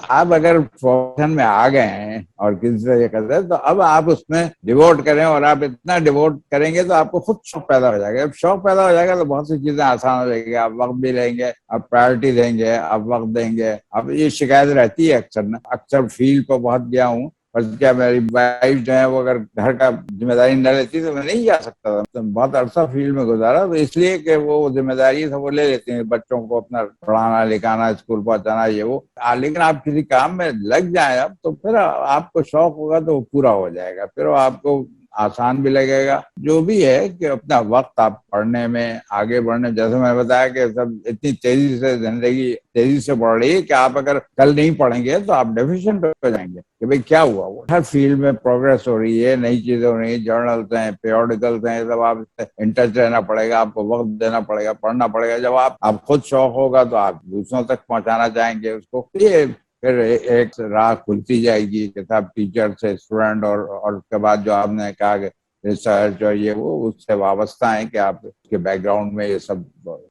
آپ اگر پروفیشن میں آ گئے ہیں اور کسی طریقے سے, تو اب آپ اس میں ڈیووٹ کریں, اور آپ اتنا ڈیووٹ کریں گے تو آپ کو خود شوق پیدا ہو جائے گا. جب شوق پیدا ہو جائے گا تو بہت سی چیزیں آسان ہو جائے گی. آپ وقت بھی لیں گے, آپ پرائرٹی دیں گے, آپ وقت دیں گے. اب یہ شکایت رہتی ہے اکثر فیلڈ پہ بہت گیا ہوں, اور کیا میری وائف جو ہے وہ اگر گھر کا ذمہ داری نہ لیتی تو میں نہیں جا سکتا تھا. بہت عرصہ فیلڈ میں گزارا, تو اس لیے کہ وہ ذمہ داری ہے وہ لے لیتے ہیں, بچوں کو اپنا پڑھانا لکھانا, اسکول پہنچانا, یہ وہ. لیکن آپ کسی کام میں لگ جائیں اب, تو پھر آپ کو شوق ہوگا تو وہ پورا ہو جائے گا. پھر وہ آپ کو آسان بھی لگے گا. جو بھی ہے کہ اپنا وقت آپ پڑھنے میں آگے بڑھنے, جیسے میں نے بتایا کہ سب اتنی تیزی سے زندگی تیزی سے بڑھ رہی ہے کہ آپ اگر کل نہیں پڑھیں گے تو آپ ڈیفیشنٹ ہو جائیں گے کہ بھئی کیا ہوا. وہ ہر فیلڈ میں پروگریس ہو رہی ہے, نئی چیزیں ہو رہی ہیں, جرنلز ہیں, پیریوڈیکلز ہیں, سب آپ ان ٹچ رہنا پڑے گا, آپ کو وقت دینا پڑے گا, پڑھنا پڑے گا. جب آپ خود شوق ہوگا تو آپ دوسروں تک پہنچانا چاہیں گے اس کو. یہ پھر ایک راہ کھلتی جائے گی کہ صاحب ٹیچر سے اسٹوڈنٹ, اور اس کے بعد جو آپ نے کہا کہ ریسرچ اور یہ وہ اس سے وابستہ ہیں کہ آپ کے بیک گراؤنڈ میں یہ سب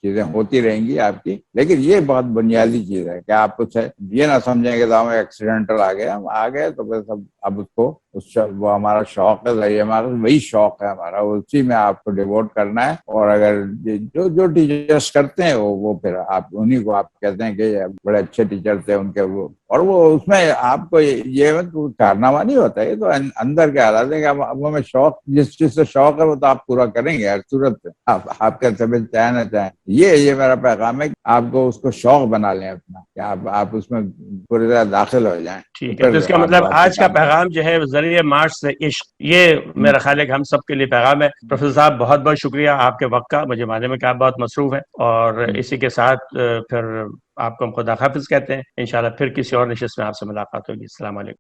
چیزیں ہوتی رہیں گی آپ کی. لیکن یہ بہت بنیادی چیز ہے کہ آپ کچھ یہ نہ سمجھیں کہ ہم ایکسیڈنٹل آ گئے, ہم آ گئے تو پھر سب اب اس کو وہ ہمارا شوق ہے, ہمارا وہی شوق ہے ہمارا, اسی میں آپ کو ڈیووٹ کرنا ہے. اور اگر جو ٹیچرس کرتے ہیں وہ پھر آپ انہیں کو آپ کہتے ہیں کہ بڑے اچھے ٹیچر تھے ان کے, اور وہ اس میں آپ کو یہ کارنامہ نہیں ہوتا, یہ تو اندر کے حالات ہے کہ اب ہمیں شوق, جس چیز سے شوق ہے وہ تو آپ پورا کریں گے ہر صورت سے, آپ کا طبیعت چاہے نہ چاہیں. یہ میرا پیغام ہے کہ آپ کو اس کو شوق بنا لیں اپنا, کہ آپ اس میں پوری طرح داخل ہو جائیں. ٹھیک ہے, تو اس کا مطلب آج کا پیغام جو ہے ذریعے معاش سے عشق, یہ میرا خیال ہے کہ ہم سب کے لیے پیغام ہے. پروفیسر صاحب بہت بہت شکریہ آپ کے وقت کا, مجھے معلوم ہے کہ آپ بہت مصروف ہیں, اور اسی کے ساتھ پھر آپ کو ہم خدا حافظ کہتے ہیں. انشاءاللہ پھر کسی اور نشست میں آپ سے ملاقات ہوگی. السلام علیکم.